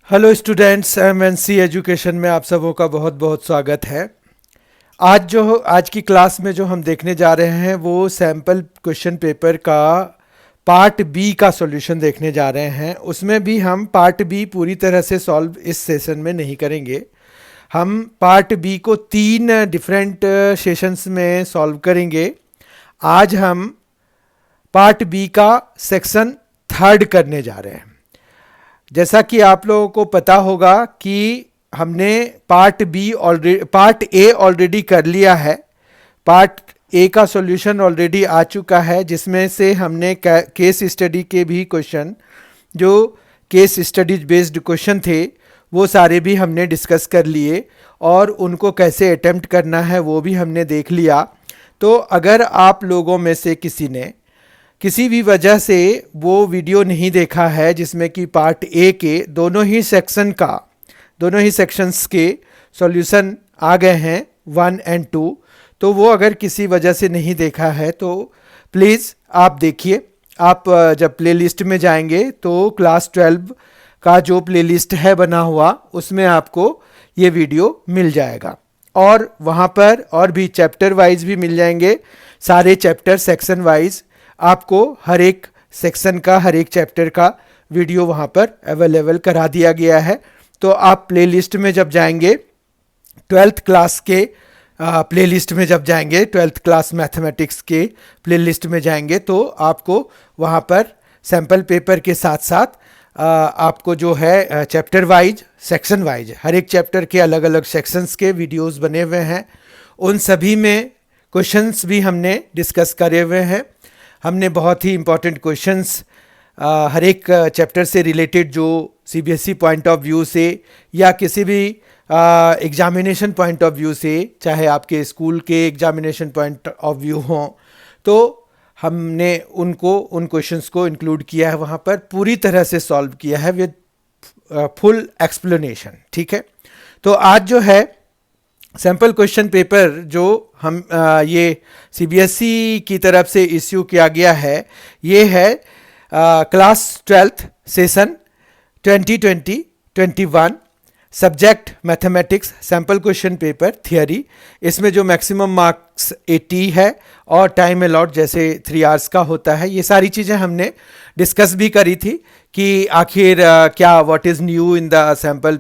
Hello students, MNC education में आप सबों का बहुत बहुत स्वागत है। आज की क्लास में जो हम देखने जा रहे हैं वो सैम्पल क्वेश्चन पेपर का पार्ट बी का सॉल्यूशन देखने जा रहे हैं। उसमें भी हम पार्ट बी पूरी तरह से सॉल्व इस सेशन में नहीं करेंगे। हम पार्ट बी को 3 डिफरेंट सेशंस में सॉल्व करेंगे। आज हम पार्ट बी का सेक्शन 3 करने जा रहे हैं। जैसा कि आप लोगों को पता होगा कि हमने पार्ट ए ऑलरेडी कर लिया है। पार्ट ए का सॉल्यूशन ऑलरेडी आ चुका है, जिसमें से हमने केस स्टडी के भी क्वेश्चन, जो केस स्टडीज बेस्ड क्वेश्चन थे, वो सारे भी हमने डिस्कस कर लिए और उनको कैसे अटेम्प्ट करना है वो भी हमने देख लिया। तो अगर आप लोगों में से किसी ने किसी भी वजह से वो वीडियो नहीं देखा है जिसमें कि पार्ट ए के दोनों ही सेक्शंस के सॉल्यूशन आ गए हैं 1 और 2, तो वो अगर किसी वजह से नहीं देखा है तो प्लीज़ आप देखिए। आप जब प्लेलिस्ट में जाएंगे तो क्लास 12 का जो प्लेलिस्ट है बना हुआ, उसमें आपको ये वीडियो मिल जाएगा और वहाँ पर और भी चैप्टर वाइज भी मिल जाएंगे। सारे चैप्टर सेक्शन वाइज आपको हर एक सेक्शन का, हर एक चैप्टर का वीडियो वहाँ पर अवेलेबल करा दिया गया है। तो आप प्लेलिस्ट में जब जाएंगे, 12th क्लास के प्लेलिस्ट में जब जाएंगे, 12th क्लास मैथमेटिक्स के प्लेलिस्ट में जाएंगे तो आपको वहाँ पर सैम्पल पेपर के साथ साथ आपको जो है चैप्टर वाइज, सेक्शन वाइज, हर एक चैप्टर के अलग अलग सेक्शंस के वीडियोस बने हुए हैं। उन सभी में क्वेश्चंस भी हमने डिस्कस करे हुए हैं। हमने बहुत ही इम्पॉर्टेंट क्वेश्चंस हर एक चैप्टर से रिलेटेड, जो सीबीएसई पॉइंट ऑफ व्यू से या किसी भी एग्जामिनेशन पॉइंट ऑफ व्यू से, चाहे आपके स्कूल के एग्जामिनेशन पॉइंट ऑफ व्यू हों, तो हमने उन क्वेश्चंस को इंक्लूड किया है, वहाँ पर पूरी तरह से सॉल्व किया है विद फुल एक्सप्लेनेशन। ठीक है, तो आज जो है सैम्पल क्वेश्चन पेपर जो हम ये सीबीएसई की तरफ से इश्यू किया गया है, ये है class 12th session 2020-21 subject mathematics sample question paper theory. इसमें जो मैक्सिमम मार्क्स 80 है और टाइम अलॉट जैसे 3 आवर्स का होता है। ये सारी चीज़ें हमने डिस्कस भी करी थी कि आखिर क्या what is new in the sample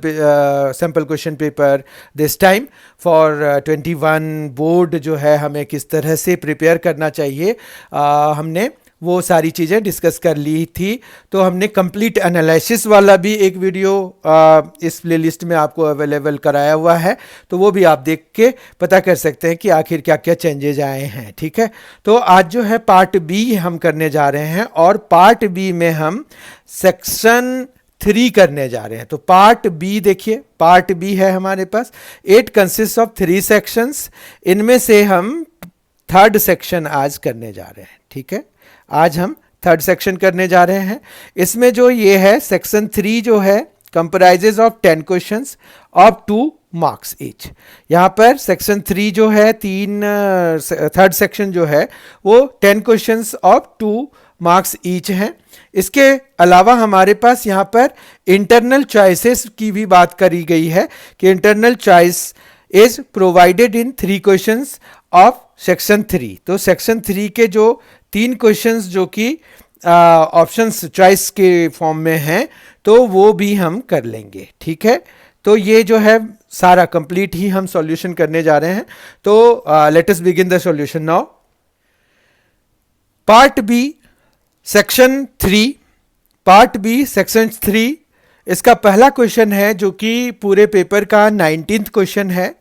question paper this time for 21 board, जो है हमें किस तरह से प्रिपेयर करना चाहिए। हमने वो सारी चीज़ें डिस्कस कर ली थी। तो हमने कंप्लीट एनालिसिस वाला भी एक वीडियो इस प्लेलिस्ट में आपको अवेलेबल कराया हुआ है, तो वो भी आप देख के पता कर सकते हैं कि आखिर क्या क्या चेंजेज आए हैं। ठीक है, तो आज जो है पार्ट बी हम करने जा रहे हैं और पार्ट बी में हम सेक्शन 3 करने जा रहे हैं। तो पार्ट बी देखिए, पार्ट बी है हमारे पास। It consist of 3 sections. इनमें से हम 3rd सेक्शन आज करने जा रहे हैं। ठीक है, आज हम 3rd सेक्शन करने जा रहे हैं। इसमें जो ये है सेक्शन 3 जो है comprises of 10 questions of 2 marks each. यहाँ पर सेक्शन 3 जो है 3rd सेक्शन जो है वो 10 क्वेश्चंस ऑफ 2 मार्क्स ईच हैं। इसके अलावा हमारे पास यहाँ पर इंटरनल चॉइसेस की भी बात करी गई है कि internal choice is provided in 3 questions of section 3। तो सेक्शन 3 के जो 3 क्वेश्चंस जो कि ऑप्शंस चॉइस के फॉर्म में हैं, तो वो भी हम कर लेंगे। ठीक है, तो ये जो है सारा कंप्लीट ही हम सॉल्यूशन करने जा रहे हैं। तो let us begin the solution now. Part B section 3, part B section 3, इसका पहला क्वेश्चन है जो कि पूरे पेपर का 19th क्वेश्चन है।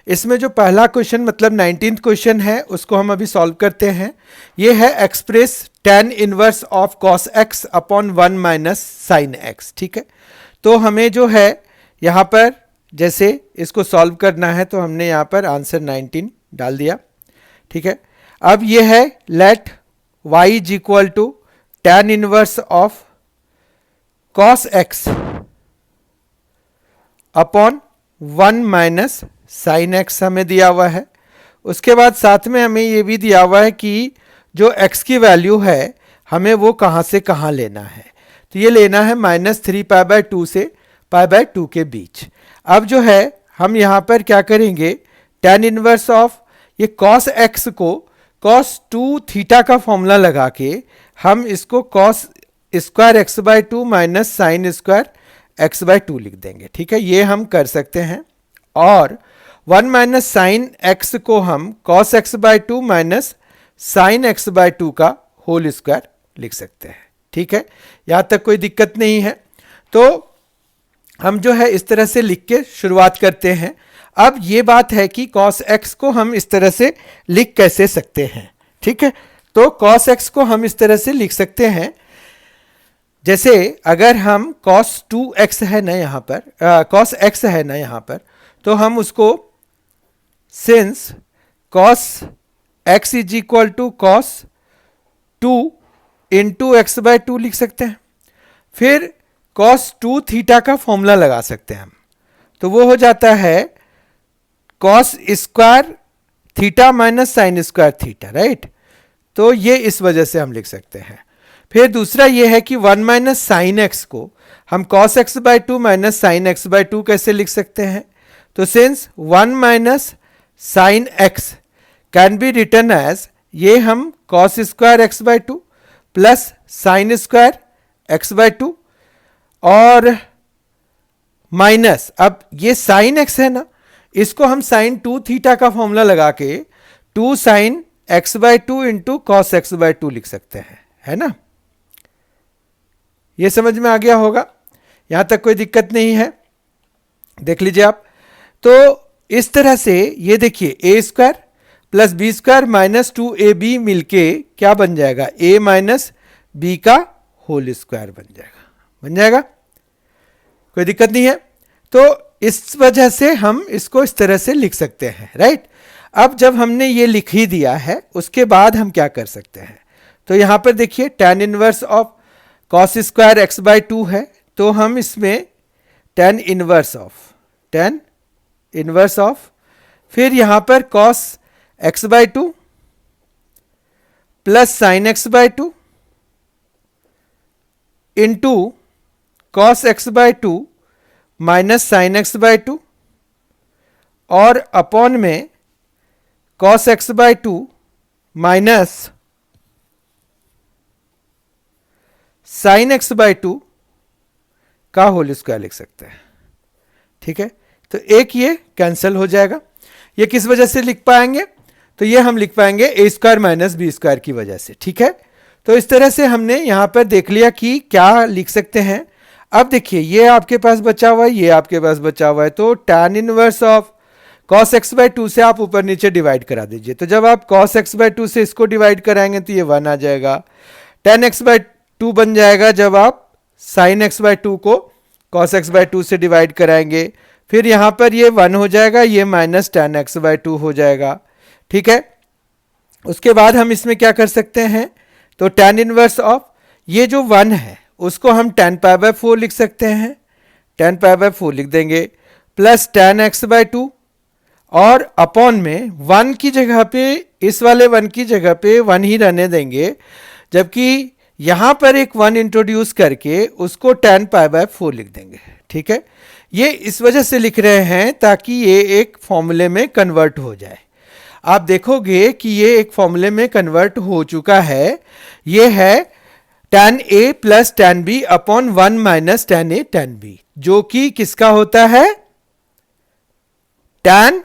इसमें जो पहला क्वेश्चन मतलब 19th क्वेश्चन है, उसको हम अभी सॉल्व करते हैं। ये है express tan inverse of cos x upon 1 minus sine x। ठीक है, तो हमें जो है यहाँ पर जैसे इसको सॉल्व करना है तो हमने यहाँ पर आंसर 19 डाल दिया। ठीक है, अब ये है let y is equal to tan inverse of cos x upon 1 minus sine x हमें दिया हुआ है। उसके बाद साथ में हमें ये भी दिया हुआ है कि जो x की वैल्यू है हमें वो कहाँ से कहाँ लेना है। तो ये लेना है -3π/2 से π/2 के बीच। अब जो है हम यहाँ पर क्या करेंगे, tan इनवर्स ऑफ ये cos x को cos 2 थीटा का फॉर्मूला लगा के हम इसको cos square x/2 minus sign square x/2 लिख देंगे। ठीक है, ये हम कर सकते हैं। और 1 माइनस साइन x को हम cos x/2 minus sine x/2 का होल स्क्वायर लिख सकते हैं। ठीक है, यहाँ तक कोई दिक्कत नहीं है। तो हम जो है इस तरह से लिख के शुरुआत करते हैं। अब ये बात है कि cos x को हम इस तरह से लिख कैसे सकते हैं। ठीक है, तो cos x को हम इस तरह से लिख सकते हैं, जैसे अगर हम cos 2x है ना यहाँ पर, cos x है ना यहाँ पर, तो हम उसको since cos x is equal to cos 2 into x/2 लिख सकते हैं। फिर cos 2 थीटा का फॉर्मूला लगा सकते हैं हम, तो वो हो जाता है cos square theta minus sine square theta, right. तो ये इस वजह से हम लिख सकते हैं। फिर दूसरा ये है कि 1 माइनस साइन एक्स को हम cos x/2 minus sine x/2 कैसे लिख सकते हैं, तो since 1 minus sine x can be written as, ये हम cos square x/2 plus sine square x/2 और माइनस, अब ये साइन x है ना, इसको हम साइन 2 थीटा का फॉर्मूला लगा के 2 sign x/2 into cos x/2 लिख सकते हैं, है ना। ये समझ में आ गया होगा, यहां तक कोई दिक्कत नहीं है। देख लीजिए आप, तो इस तरह से ये देखिए A square plus B square minus 2ab मिलके क्या बन जाएगा, a माइनस बी का होल स्क्वायर बन जाएगा। कोई दिक्कत नहीं है। तो इस वजह से हम इसको इस तरह से लिख सकते हैं, राइट। अब जब हमने ये लिख ही दिया है, उसके बाद हम क्या कर सकते हैं, तो यहां पर देखिए tan inverse of cos square x/2 है, तो हम इसमें tan इनवर्स ऑफ फिर यहां पर cos x/2 plus sine x/2 into cos x/2 minus sine x/2 और अपॉन में cos x/2 minus sine x/2 का होल स्क्वायर लिख सकते हैं। ठीक है, तो एक ये कैंसिल हो जाएगा। ये किस वजह से लिख पाएंगे, तो ये हम लिख पाएंगे ए स्क्वायर माइनस बी स्क्वायर की वजह से। ठीक है, तो इस तरह से हमने यहां पर देख लिया कि क्या लिख सकते हैं। अब देखिए ये आपके पास बचा हुआ है, ये आपके पास बचा हुआ है, तो tan inverse of cos x/2 से आप ऊपर नीचे डिवाइड करा दीजिए। तो जब आप cos x/2 से इसको डिवाइड कराएंगे तो ये 1 आ जाएगा। tan x/2 बन जाएगा जब आप sin x/2 को cos x/2 से डिवाइड कराएंगे। फिर यहां पर ये 1 हो जाएगा, ये माइनस tan x/2 हो जाएगा। ठीक है, उसके बाद हम इसमें क्या कर सकते हैं, तो tan इनवर्स ऑफ ये जो 1 है उसको हम tan π/4 लिख सकते हैं, tan π/4 लिख देंगे, प्लस tan x/2 और अपॉन में 1 की जगह पे, इस वाले 1 की जगह पे 1 ही रहने देंगे, जबकि यहां पर एक 1 इंट्रोड्यूस करके उसको tan π/4 लिख देंगे। ठीक है, ये इस वजह से लिख रहे हैं ताकि ये एक फॉर्मूले में कन्वर्ट हो जाए। आप देखोगे कि ये एक फॉर्मूले में कन्वर्ट हो चुका है। ये है tan a plus tan b upon 1 minus tan a tan b, जो कि किसका होता है, tan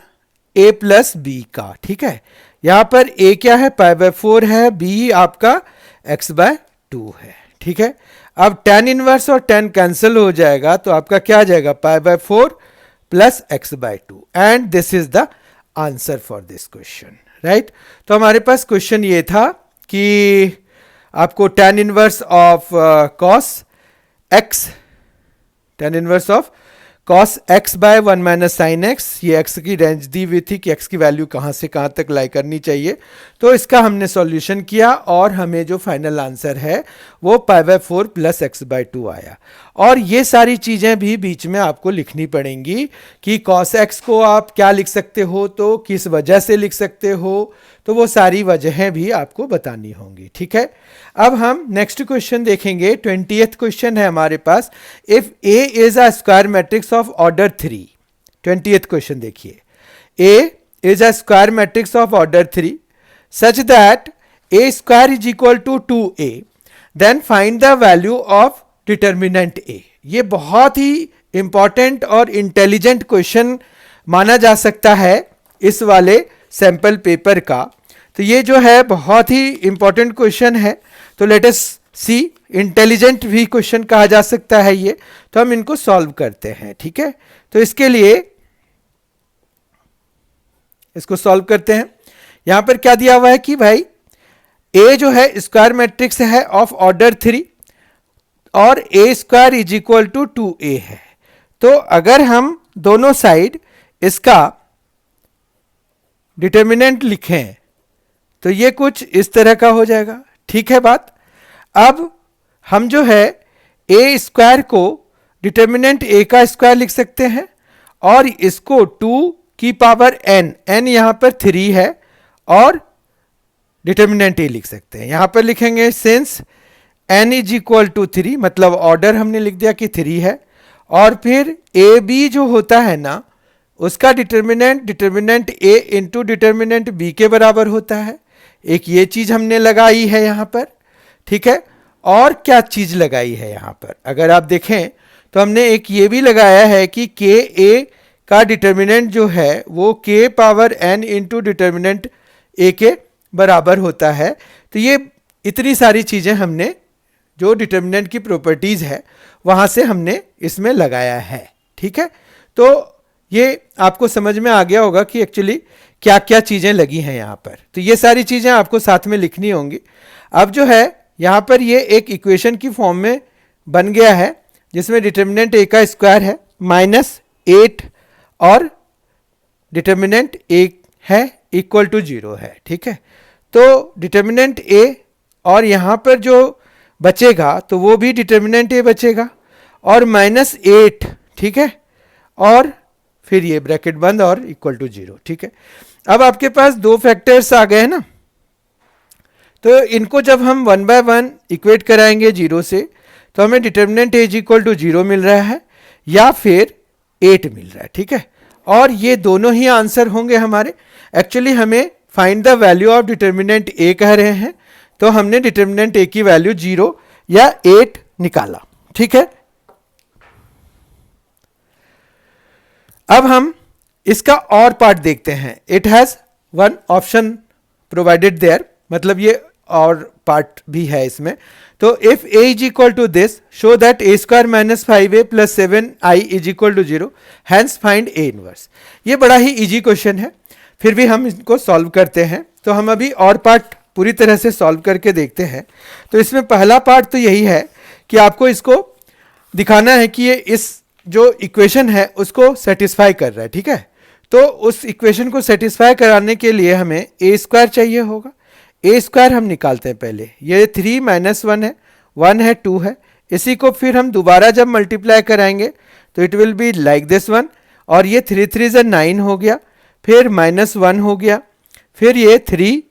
a प्लस b का। ठीक है, यहां पर a क्या है, π/4 है, b आपका x/2 है। ठीक है, अब tan इनवर्स और tan कैंसिल हो जाएगा, तो आपका क्या आ जाएगा, π/4 plus x/2, and this is the answer for this question, right. तो हमारे पास क्वेश्चन ये था कि आपको tan inverse of cos x by 1 minus sine x, ये x की रेंज दी हुई थी कि x की वैल्यू कहां से कहां तक लाई करनी चाहिए। तो इसका हमने सॉल्यूशन किया और हमें जो फाइनल आंसर है वो π/4 प्लस x/2 आया। और ये सारी चीजें भी बीच में आपको लिखनी पड़ेंगी कि cos x को आप क्या लिख सकते हो, तो किस वजह से लिख सकते हो, तो वो सारी वजहें भी आपको बतानी होंगी, ठीक है। अब हम नेक्स्ट क्वेश्चन देखेंगे। 20th क्वेश्चन है हमारे पास, if A is a square matrix of order 3। 20th question देखिए, A is a square matrix of order 3 such that A square is equal to 2a, then find the value of determinant A. ये बहुत ही important और intelligent question माना जा सकता है इस वाले सैंपल पेपर का। तो ये जो है बहुत ही इंपॉर्टेंट क्वेश्चन है। तो लेट अस सी, इंटेलिजेंट भी क्वेश्चन कहा जा सकता है ये। तो हम इनको सॉल्व करते हैं, ठीक है। तो इसके लिए इसको सॉल्व करते हैं। यहां पर क्या दिया हुआ है कि भाई ए जो है स्क्वायर मैट्रिक्स है ऑफ ऑर्डर 3 और A square is equal to 2a है। तो अगर हम दोनों साइड इसका डिटर्मिनेंट लिखें तो ये कुछ इस तरह का हो जाएगा, ठीक है बात। अब हम जो है ए स्क्वायर को डिटर्मिनेंट ए का स्क्वायर लिख सकते हैं और इसको 2 की पावर n, n यहां पर 3 है और डिटर्मिनेंट ए लिख सकते हैं। यहां पर लिखेंगे since n is equal to 3, मतलब ऑर्डर हमने लिख दिया कि 3 है। और फिर ए बी जो होता है ना, उसका डिटर्मिनेंट ए इंटू डिटर्मिनेंट बी के बराबर होता है। एक ये चीज हमने लगाई है यहां पर, ठीक है। और क्या चीज लगाई है यहां पर, अगर आप देखें तो हमने एक ये भी लगाया है कि के ए का डिटर्मिनेंट जो है वो के पावर n इंटू डिटर्मिनेंट ए के बराबर होता है। तो ये इतनी सारी चीजें हमने जो डिटर्मिनेंट की प्रॉपर्टीज है वहां से हमने इसमें लगाया है, ठीक है। तो ये आपको समझ में आ गया होगा कि एक्चुअली क्या क्या चीजें लगी हैं यहां पर। तो ये सारी चीजें आपको साथ में लिखनी होंगी। अब जो है यहां पर ये एक इक्वेशन की फॉर्म में बन गया है जिसमें डिटर्मिनेंट ए का स्क्वायर है -8 और डिटर्मिनेंट ए है इक्वल टू 0 है, ठीक है। तो डिटर्मिनेंट ए और यहां पर जो बचेगा तो वो भी डिटर्मिनेंट ए बचेगा और -8, ठीक है। और फिर ये ब्रैकेट बंद और इक्वल टू 0, ठीक है। अब आपके पास दो फैक्टर्स आ गए ना, तो इनको जब हम 1 बाय 1 इक्वेट कराएंगे 0 से तो हमें डिटर्मिनेंट ए इक्वल टू 0 मिल रहा है या फिर 8 मिल रहा है, ठीक है। और ये दोनों ही आंसर होंगे हमारे। एक्चुअली हमें find the value of determinant A कह रहे हैं, तो हमने डिटर्मिनेंट ए की वैल्यू 0 या 8 निकाला, ठीक है। अब हम इसका और पार्ट देखते हैं। It has one option provided there, मतलब ये और पार्ट भी है इसमें। तो if A is equal to this show that A square -5a + 7i is equal to 0, hence find a inverse. ये बड़ा ही इजी क्वेश्चन है, फिर भी हम इसको सॉल्व करते हैं। तो हम अभी और पार्ट पूरी तरह से सॉल्व करके देखते हैं। तो इसमें पहला पार्ट तो यही है कि आपको इसको दिखाना है कि ये इस जो इक्वेशन है उसको सेटिस्फाई कर रहा है, ठीक है। तो उस इक्वेशन को सेटिस्फाई कराने के लिए हमें ए स्क्वायर चाहिए होगा। ए स्क्वायर हम निकालते हैं पहले। ये 3 - 1 है, 1 है, 2 है। इसी को फिर हम दोबारा जब मल्टीप्लाई कराएंगे तो it will be like this one. और ये 3 3 = 9 हो गया, फिर -1 हो गया, फिर ये 3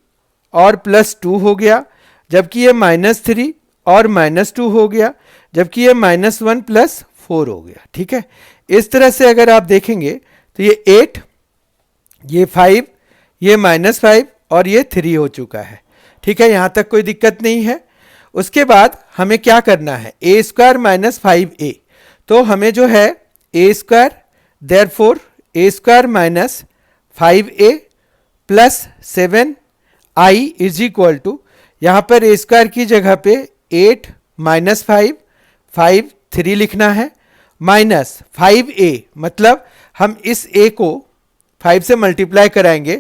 और +2 हो गया, जबकि ये -3 और -2 हो गया, जबकि ये -1 + 4 हो गया, ठीक है। इस तरह से अगर आप देखेंगे तो ये 8, ये 5, ये -5 और ये 3 हो चुका है, ठीक है। यहां तक कोई दिक्कत नहीं है। उसके बाद हमें क्या करना है, ए स्क्वायर -5a। तो हमें जो है A square, therefore A square -5a + 7i is equal to, यहां पर ए स्क्वायर की जगह पे 8 -5 5 3 लिखना है, -5a, मतलब हम इस a को 5 से मल्टीप्लाई कराएंगे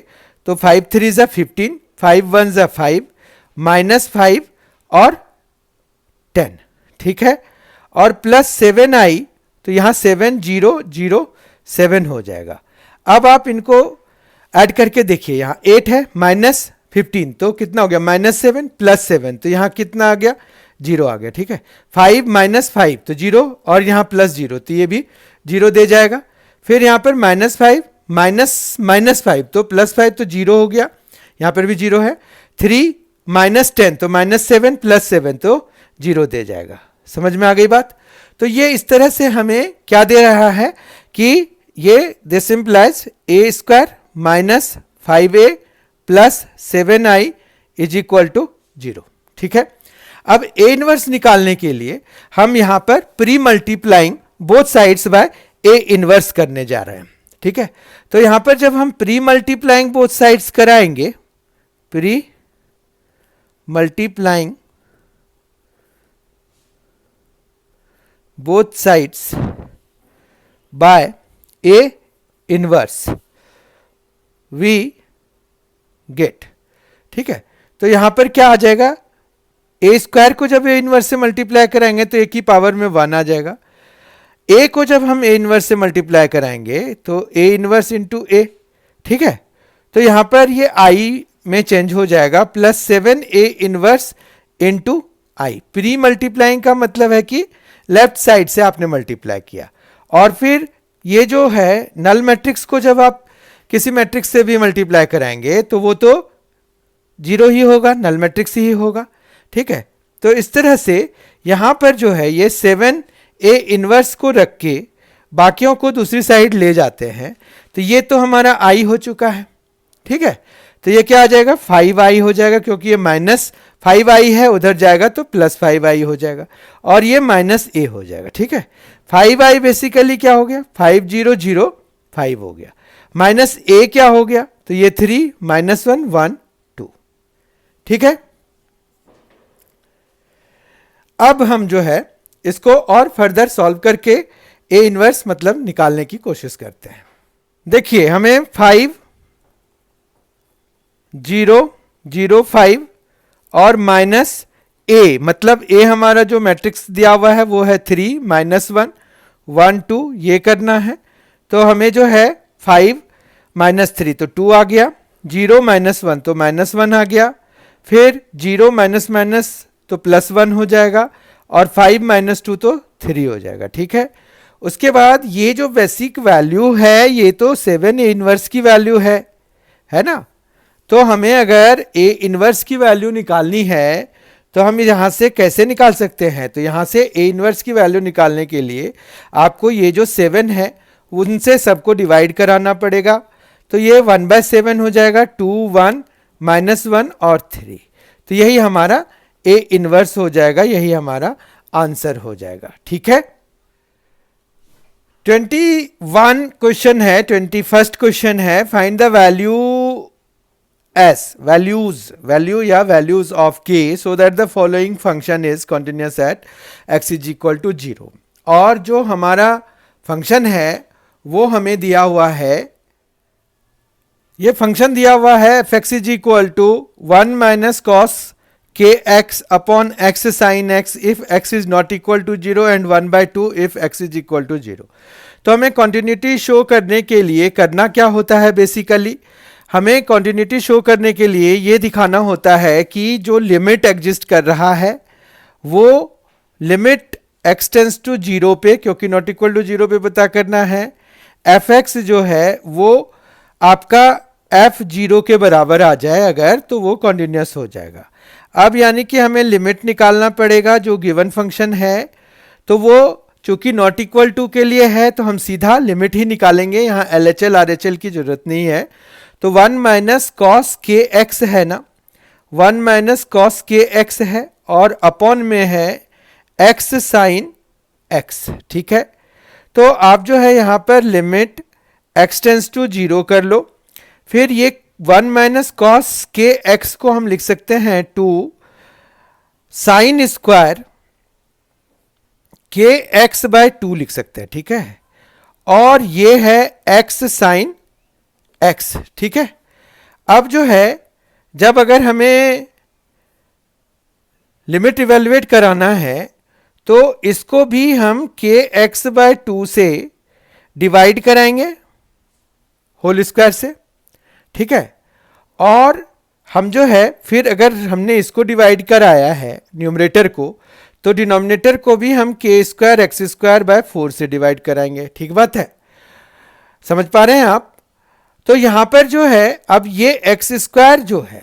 तो 5 3 = 15, 5 1 = 5, -5 और 10, ठीक है। और +7i, तो यहां 7 0 0 7 हो जाएगा। अब आप इनको ऐड करके देखिए, यहां 8 है -15 तो कितना हो गया, -7 + 7, तो यहां कितना आ गया, 0 आ गया, ठीक है। 5 - 5 तो 0 और यहाँ +0 तो ये भी 0 दे जाएगा। फिर यहाँ पर -5 -5 तो +5 तो 0 हो गया, यहाँ पर भी 0 है। 3 माइनस 10 तो -7 प्लस 7 तो 0 दे जाएगा। समझ में आ गई बात? तो ये इस तरह से हमें क्या दे रहा है कि ये this implies a square minus 5a plus 7i is equal to 0। ठीक है, अब a इनवर्स निकालने के लिए हम यहां पर pre multiplying both sides by a inverse करने जा रहे हैं। ठीक है, तो यहां पर जब हम प्री मल्टीप्लाइंग बोथ साइड्स कराएंगे, pre multiplying both sides by a inverse we get। ठीक है, तो यहां पर क्या आ जाएगा, a स्क्वायर को जब a इनवर्स से मल्टीप्लाई कराएंगे तो a की पावर में 1 आ जाएगा। a को जब हम a इनवर्स से मल्टीप्लाई कराएंगे तो a इनवर्स इंटू a। ठीक है, तो यहां पर ये i में चेंज हो जाएगा, plus 7a inverse into i। Pre multiplying का मतलब है कि लेफ्ट साइड से आपने मल्टीप्लाई किया, और फिर ये जो है नल मैट्रिक्स को जब आप किसी मैट्रिक्स से भी मल्टीप्लाई कराएंगे तो वो तो 0 ही होगा, नल मैट्रिक्स ही होगा। ठीक है, तो इस तरह से यहां पर जो है ये 7a इनवर्स को रख के बाकियों को दूसरी साइड ले जाते हैं, तो ये तो हमारा i हो चुका है। ठीक है, तो ये क्या आ जाएगा, 5i हो जाएगा, क्योंकि ये माइनस 5i है, उधर जाएगा तो प्लस 5i हो जाएगा, और ये माइनस a हो जाएगा। ठीक है, 5i बेसिकली क्या हो गया, 5005 हो गया, माइनस a क्या हो गया, तो ये 3 माइनस 1 1 2। ठीक है, अब हम जो है इसको और फर्दर सॉल्व करके a इनवर्स मतलब निकालने की कोशिश करते हैं। देखिए, हमें 5 0 0 5 और माइनस a, मतलब a हमारा जो मैट्रिक्स दिया हुआ है वो है 3 माइनस 1 1 2, ये करना है। तो हमें जो है 5 माइनस 3 तो 2 आ गया, 0 माइनस 1 तो माइनस 1 आ गया, फिर 0 माइनस माइनस तो प्लस 1 हो जाएगा, और 5 माइनस 2 तो 3 हो जाएगा। ठीक है, उसके बाद ये जो बेसिक वैल्यू है ये तो 7a इनवर्स की वैल्यू है ना। तो हमें अगर a इनवर्स की वैल्यू निकालनी है तो हम यहां से कैसे निकाल सकते हैं, तो यहां से a इनवर्स की वैल्यू निकालने के लिए आपको ये जो 7 है उनसे सबको डिवाइड कराना पड़ेगा। तो ये 1/7 हो जाएगा, 2 1 माइनस 1 और 3, तो यही हमारा a इनवर्स हो जाएगा, यही हमारा आंसर हो जाएगा। ठीक है, 21 क्वेश्चन है, 21st क्वेश्चन है, find the value s values of k so that the following function is continuous at x is equal to 0। और जो हमारा फंक्शन है वो हमें दिया हुआ है, ये फंक्शन दिया हुआ है f(x is equal to 1 minus cos kx upon x sin x if x is not equal to 0 and 1/2 if x is equal to 0। तो हमें कंटिन्यूटी शो करने के लिए करना क्या होता है, बेसिकली हमें कंटिन्यूटी शो करने के लिए ये दिखाना होता है कि जो लिमिट एग्जिस्ट कर रहा है वो लिमिट x टेंस टू 0 पे, क्योंकि नॉट इक्वल टू 0 पे पता करना है, fx जो है वो आपका f0 के बराबर आ जाए अगर, तो वो कॉन्टिन्यूस हो जाएगा। अब यानी कि हमें लिमिट निकालना पड़ेगा जो गिवन फंक्शन है, तो वो चूंकि नॉट इक्वल टू के लिए है तो हम सीधा लिमिट ही निकालेंगे, यहाँ LHL RHL की जरूरत नहीं है। तो 1 माइनस कॉस के एक्स है ना, 1 माइनस कॉस के एक्स है, और अपॉन में है एक्स साइन एक्स। ठीक है, तो आप जो है यहां पर लिमिट x टेंस टू 0 कर लो, फिर ये 1 माइनस कॉस के एक्स को हम लिख सकते हैं 2 साइन स्क्वायर के एक्स बाय 2 लिख सकते हैं। ठीक है, और ये है x साइन x। ठीक है, अब जो है जब अगर हमें लिमिट इवेल्युएट कराना है तो इसको भी हम के एक्स बाय 2 से डिवाइड कराएंगे होल स्क्वायर से। ठीक है, और हम जो है फिर अगर हमने इसको डिवाइड कराया है न्यूमरेटर को, तो डिनोमिनेटर को भी हम के स्क्वायर एक्स स्क्वायर बाय 4 से डिवाइड कराएंगे। ठीक बात है, समझ पा रहे हैं आप? तो यहां पर जो है अब ये एक्स स्क्वायर जो है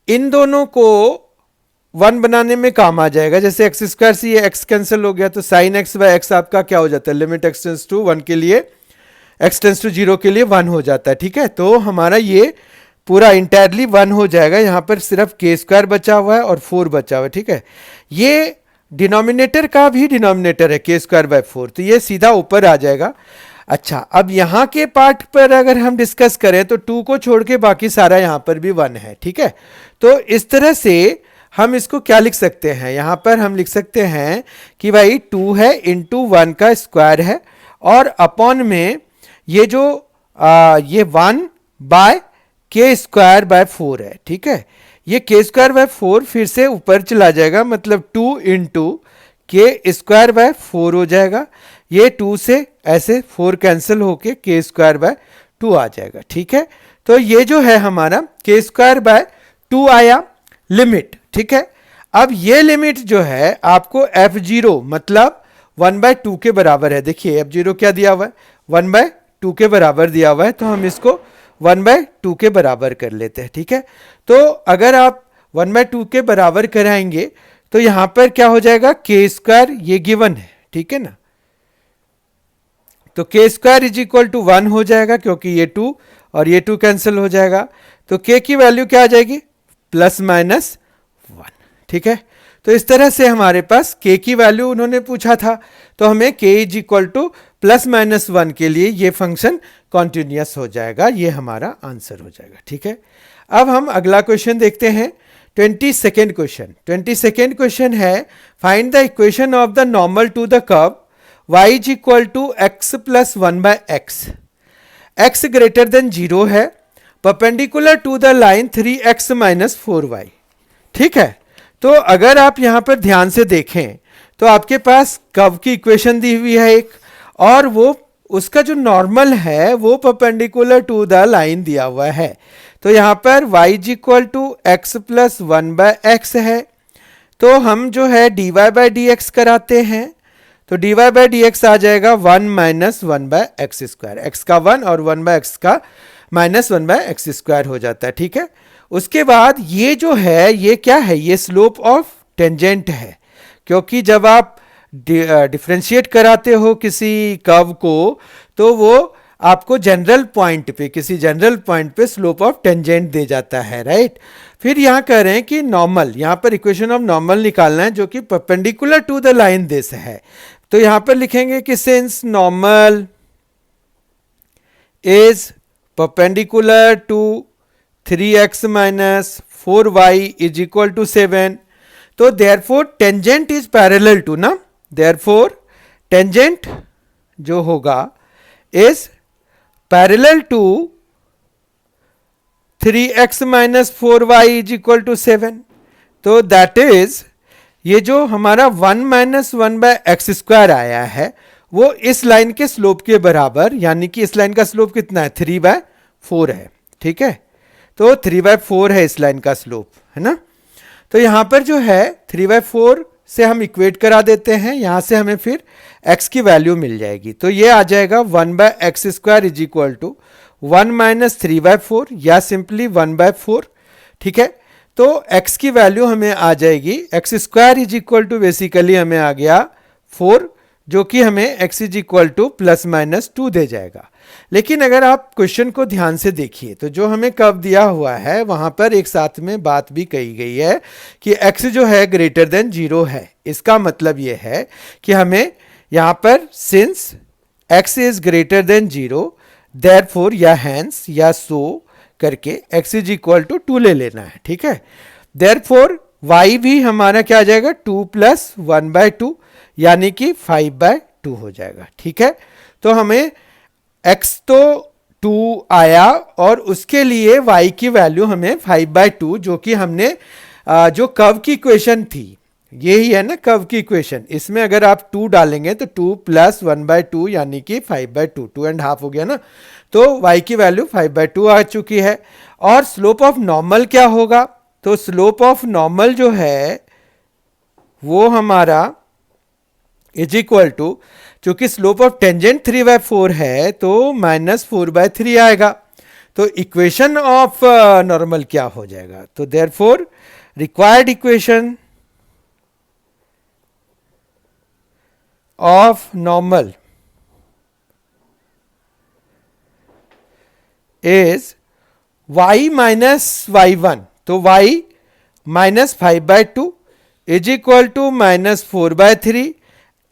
इन दोनों को 1 बनाने में काम आ जाएगा। जैसे एक्स स्क्वायर से ये एक्स कैंसिल हो गया तो साइन एक्स बाय एक्स आपका क्या हो जाता है, लिमिट एक्स टेंस टू 1 के लिए, एक्स टेंस टू 0 के लिए 1 हो जाता है। ठीक है, तो हमारा ये पूरा इंटायरली 1 हो जाएगा। यहां पर सिर्फ के स्क्वायर बचा हुआ है और 4 बचा हुआ है। ठीक है, ये डिनोमिनेटर का भी डिनोमिनेटर है के स्क्वायर बाय 4, तो ये सीधा ऊपर आ जाएगा। अच्छा, अब यहां के पार्ट पर अगर हम डिस्कस करें तो 2 को छोड़ के बाकी सारा यहां पर भी 1 है। ठीक है, तो इस तरह से हम इसको क्या लिख सकते हैं, यहां पर हम लिख सकते हैं कि भाई 2 है इंटू 1 का स्क्वायर है और अपॉन में ये जो ये 1 बाय के स्क्वायर बाय 4 है। ठीक है, ये के स्क्वायर बाय 4 फिर से ऊपर चला जाएगा, मतलब 2 इंटू के स्क्वायर बाय 4 हो जाएगा। ये 2 से ऐसे 4 कैंसिल होके के स्क्वायर बाय 2 आ जाएगा। ठीक है, तो ये जो है हमारा के स्क्वायर बाय 2 आया लिमिट। ठीक है, अब ये लिमिट जो है आपको f0 मतलब 1/2 के बराबर है। देखिए f0 क्या दिया हुआ है, 1/2 के बराबर दिया हुआ है, तो हम इसको 1/2 के बराबर कर लेते हैं। ठीक है, तो अगर आप 1/2 के बराबर कराएंगे तो यहां पर क्या हो जाएगा, के स्क्वायर ये गिवन है। ठीक है ना, तो के स्क्वायर इज इक्वल टू 1 हो जाएगा क्योंकि ये 2 और ये 2 कैंसिल हो जाएगा, तो के की वैल्यू क्या आ जाएगी, प्लस माइनस 1। ठीक है, तो इस तरह से हमारे पास के की वैल्यू उन्होंने पूछा था, तो हमें के is equal to plus minus 1 के लिए ये फंक्शन कॉन्टिन्यूअस हो जाएगा, ये हमारा आंसर हो जाएगा। ठीक है, अब हम अगला क्वेश्चन देखते हैं, 22nd क्वेश्चन। 22nd क्वेश्चन है, find the equation of the normal to the curve y is equal to x plus 1/x, x greater than 0 है, perpendicular to the line 3x minus 4y। ठीक है, तो अगर आप यहां पर ध्यान से देखें तो आपके पास कर्व की इक्वेशन दी हुई है एक, और वो उसका जो नॉर्मल है वो परपेंडिकुलर टू द लाइन दिया हुआ है। तो यहां पर y is equal to x plus 1/x है, तो हम जो है dy बाई डी एक्स कराते हैं, तो dy बाई डी एक्स आ जाएगा 1 माइनस 1/x स्क्वायर, एक्स का 1 और 1/x का माइनस 1/x स्क्वायर हो जाता है। ठीक है, उसके बाद ये जो है ये क्या है, ये स्लोप ऑफ टेंजेंट है, क्योंकि जब आप डिफरेंशिएट कराते हो किसी कर्व को तो वो आपको जनरल पॉइंट पे, किसी जनरल पॉइंट पे स्लोप ऑफ टेंजेंट दे जाता है, राइट। फिर यहां कह रहे हैं कि नॉर्मल, यहां पर इक्वेशन ऑफ नॉर्मल निकालना है जो कि perpendicular to the line this है, तो यहां पर लिखेंगे कि since normal is perpendicular to 3x minus 4y is equal to 7, तो therefore tangent is parallel to ना, देयरफॉर टेंजेंट जो होगा is parallel to 3x minus 4y is equal to 7, तो दैट इज ये जो हमारा 1 माइनस 1/x स्क्वायर आया है वो इस लाइन के स्लोप के बराबर, यानी कि इस लाइन का स्लोप कितना है, 3/4 है। ठीक है, तो 3/4 है इस लाइन का स्लोप, है ना। तो यहां पर जो है 3/4 से हम इक्वेट करा देते हैं, यहां से हमें फिर x की वैल्यू मिल जाएगी, तो ये आ जाएगा 1/x square is equal to 1 minus 3/4 या सिंपली 1/4। ठीक है, तो x की वैल्यू हमें आ जाएगी, x square is equal to basically हमें आ गया 4, जो कि हमें x is equal to plus minus 2 दे जाएगा। लेकिन अगर आप क्वेश्चन को ध्यान से देखिए तो जो हमें कर्व दिया हुआ है वहां पर एक साथ में बात भी कही गई है कि x जो है ग्रेटर देन 0 है। इसका मतलब यह है कि हमें यहां पर since x is greater than 0 therefore या हैंस या सो करके x इज इक्वल टू 2 ले लेना है। ठीक है, देयरफॉर y भी हमारा क्या आ जाएगा 2 प्लस 1/2 यानी कि 5/2 हो जाएगा। ठीक है, तो हमें x तो 2 आया और उसके लिए y की वैल्यू हमें 5/2, जो कि हमने जो कर्व की इक्वेशन थी यही है ना कर्व की इक्वेशन, इसमें अगर आप 2 डालेंगे तो 2 प्लस 1/2 यानी कि 5/2, 2.5 हो गया ना, तो y की वैल्यू 5/2 आ चुकी है। और स्लोप ऑफ नॉर्मल क्या होगा, तो स्लोप ऑफ नॉर्मल जो है वो हमारा इज इक्वल टू, चूंकि स्लोप ऑफ टेंजेंट 3/4 है तो -4/3 आएगा। तो इक्वेशन ऑफ नॉर्मल क्या हो जाएगा? तो therefore required equation of normal is y minus y1, तो y minus 5/2 is equal to minus 4/3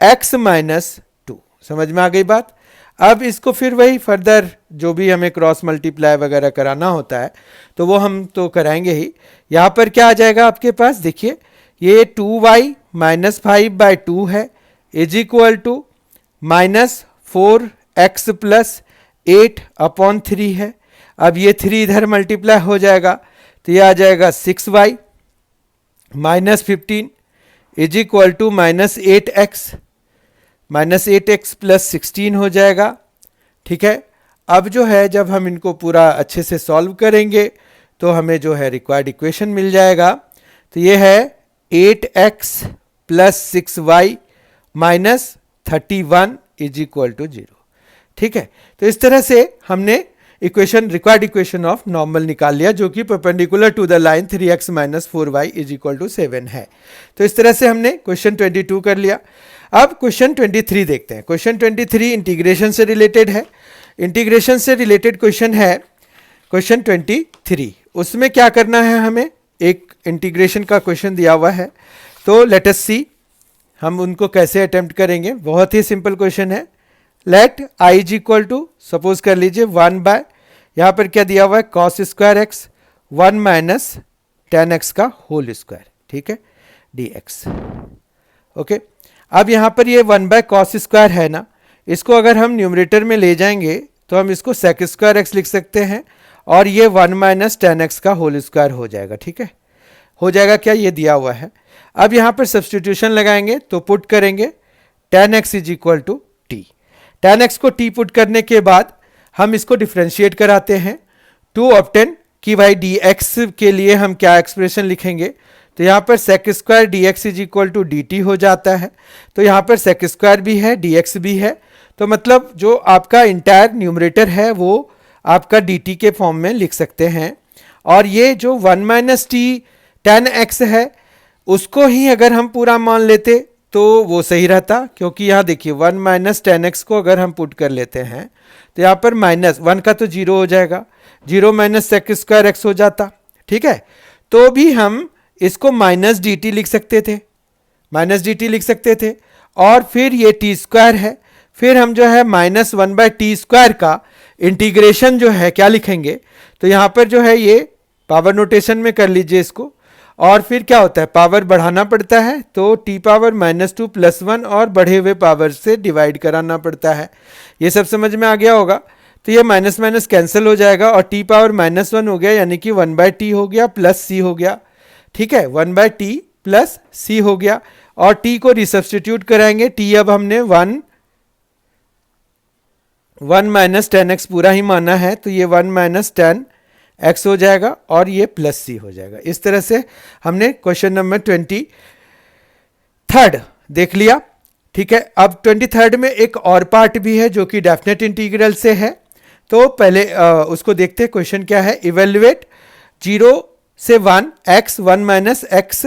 x minus 2। समझ में आ गई बात? अब इसको फिर वही फर्दर जो भी हमें क्रॉस मल्टीप्लाई वगैरह कराना होता है तो वो हम तो कराएंगे ही। यहाँ पर क्या आ जाएगा आपके पास? देखिए ये 2y माइनस 5/2 है is equal to minus 4x plus 8/3 है। अब ये 3 इधर मल्टीप्लाई हो जाएगा तो ये आ जाएगा 6y minus 15 is equal to minus 8x plus 16 हो जाएगा। ठीक है, अब जो है जब हम इनको पूरा अच्छे से सॉल्व करेंगे तो हमें जो है रिक्वायर्ड इक्वेशन मिल जाएगा। तो ये है 8x plus 6y minus 31 is equal to 0। ठीक है, तो इस तरह से हमने equation required equation of normal निकाल लिया जो कि perpendicular to the line 3x minus 4y is equal to 7 है। तो इस तरह से हमने क्वेश्चन 22 कर लिया। अब क्वेश्चन 23 देखते हैं। क्वेश्चन 23 इंटीग्रेशन से रिलेटेड है। इंटीग्रेशन से रिलेटेड क्वेश्चन है क्वेश्चन 23। उसमें क्या करना है? हमें एक इंटीग्रेशन का क्वेश्चन दिया हुआ है, तो लेट अस सी हम उनको कैसे अटेम्प्ट करेंगे। बहुत ही सिंपल क्वेश्चन है। Let i is equal to suppose कर लीजिए 1 बाय, यहाँ पर क्या दिया हुआ है? Cos square x 1 minus 10x का होल स्क्वायर। ठीक है, dx। ओके, अब यहाँ पर ये 1 बाय कॉस स्क्वायर है ना, इसको अगर हम न्यूमरेटर में ले जाएंगे तो हम इसको सेक स्क्वायर x लिख सकते हैं और ये 1 माइनस 10x का होल स्क्वायर हो जाएगा। ठीक है, हो जाएगा क्या? ये दिया हुआ है। अब यहाँ पर सब्सटीट्यूशन लगाएंगे तो पुट करेंगे 10x is equal to t। 10x को t पुट करने के बाद हम इसको डिफ्रेंशिएट कराते हैं टू ऑब्टेन कि भाई dx के लिए हम क्या एक्सप्रेशन लिखेंगे। तो यहाँ पर sec square dx is equal to dt हो जाता है। तो यहाँ पर सेक स्क्वायर भी है, dx भी है, तो मतलब जो आपका इंटायर न्यूमरेटर है वो आपका dt के फॉर्म में लिख सकते हैं। और ये जो 1 माइनस टी 10x है उसको ही अगर हम पूरा मान लेते तो वो सही रहता, क्योंकि यहाँ देखिए 1 माइनस 10x को अगर हम पुट कर लेते हैं तो यहाँ पर माइनस 1 का तो 0 हो जाएगा, 0 माइनस सेक स्क्वायर x हो जाता। ठीक है, तो भी हम इसको माइनस डी टी लिख सकते थे, माइनस डी टी लिख सकते थे। और फिर ये टी स्क्वायर है, फिर हम जो है माइनस 1 बाय टी स्क्वायर का इंटीग्रेशन जो है क्या लिखेंगे? तो यहाँ पर जो है ये पावर नोटेशन में कर लीजिए इसको, और फिर क्या होता है? पावर बढ़ाना पड़ता है तो टी पावर -2 + 1 और बढ़े हुए पावर से डिवाइड कराना पड़ता है। ये सब समझ में आ गया होगा। तो ये माइनस माइनस कैंसिल हो जाएगा और टी पावर -1 हो गया, यानी कि 1 बाय टी हो गया प्लस सी हो गया। ठीक है, 1 बाय टी प्लस सी हो गया और टी को रिसब्स्टिट्यूट कराएंगे। टी अब हमने 1 माइनस 10x पूरा ही माना है, तो ये 1 माइनस 10x हो जाएगा और ये प्लस सी हो जाएगा। इस तरह से हमने क्वेश्चन नंबर 23 देख लिया। ठीक है, अब 23 में एक और पार्ट भी है जो कि डेफिनेट इंटीग्रल से है। तो पहले उसको देखते हैं। क्वेश्चन क्या है? इवेल्युएट 0 से 1 x 1 minus x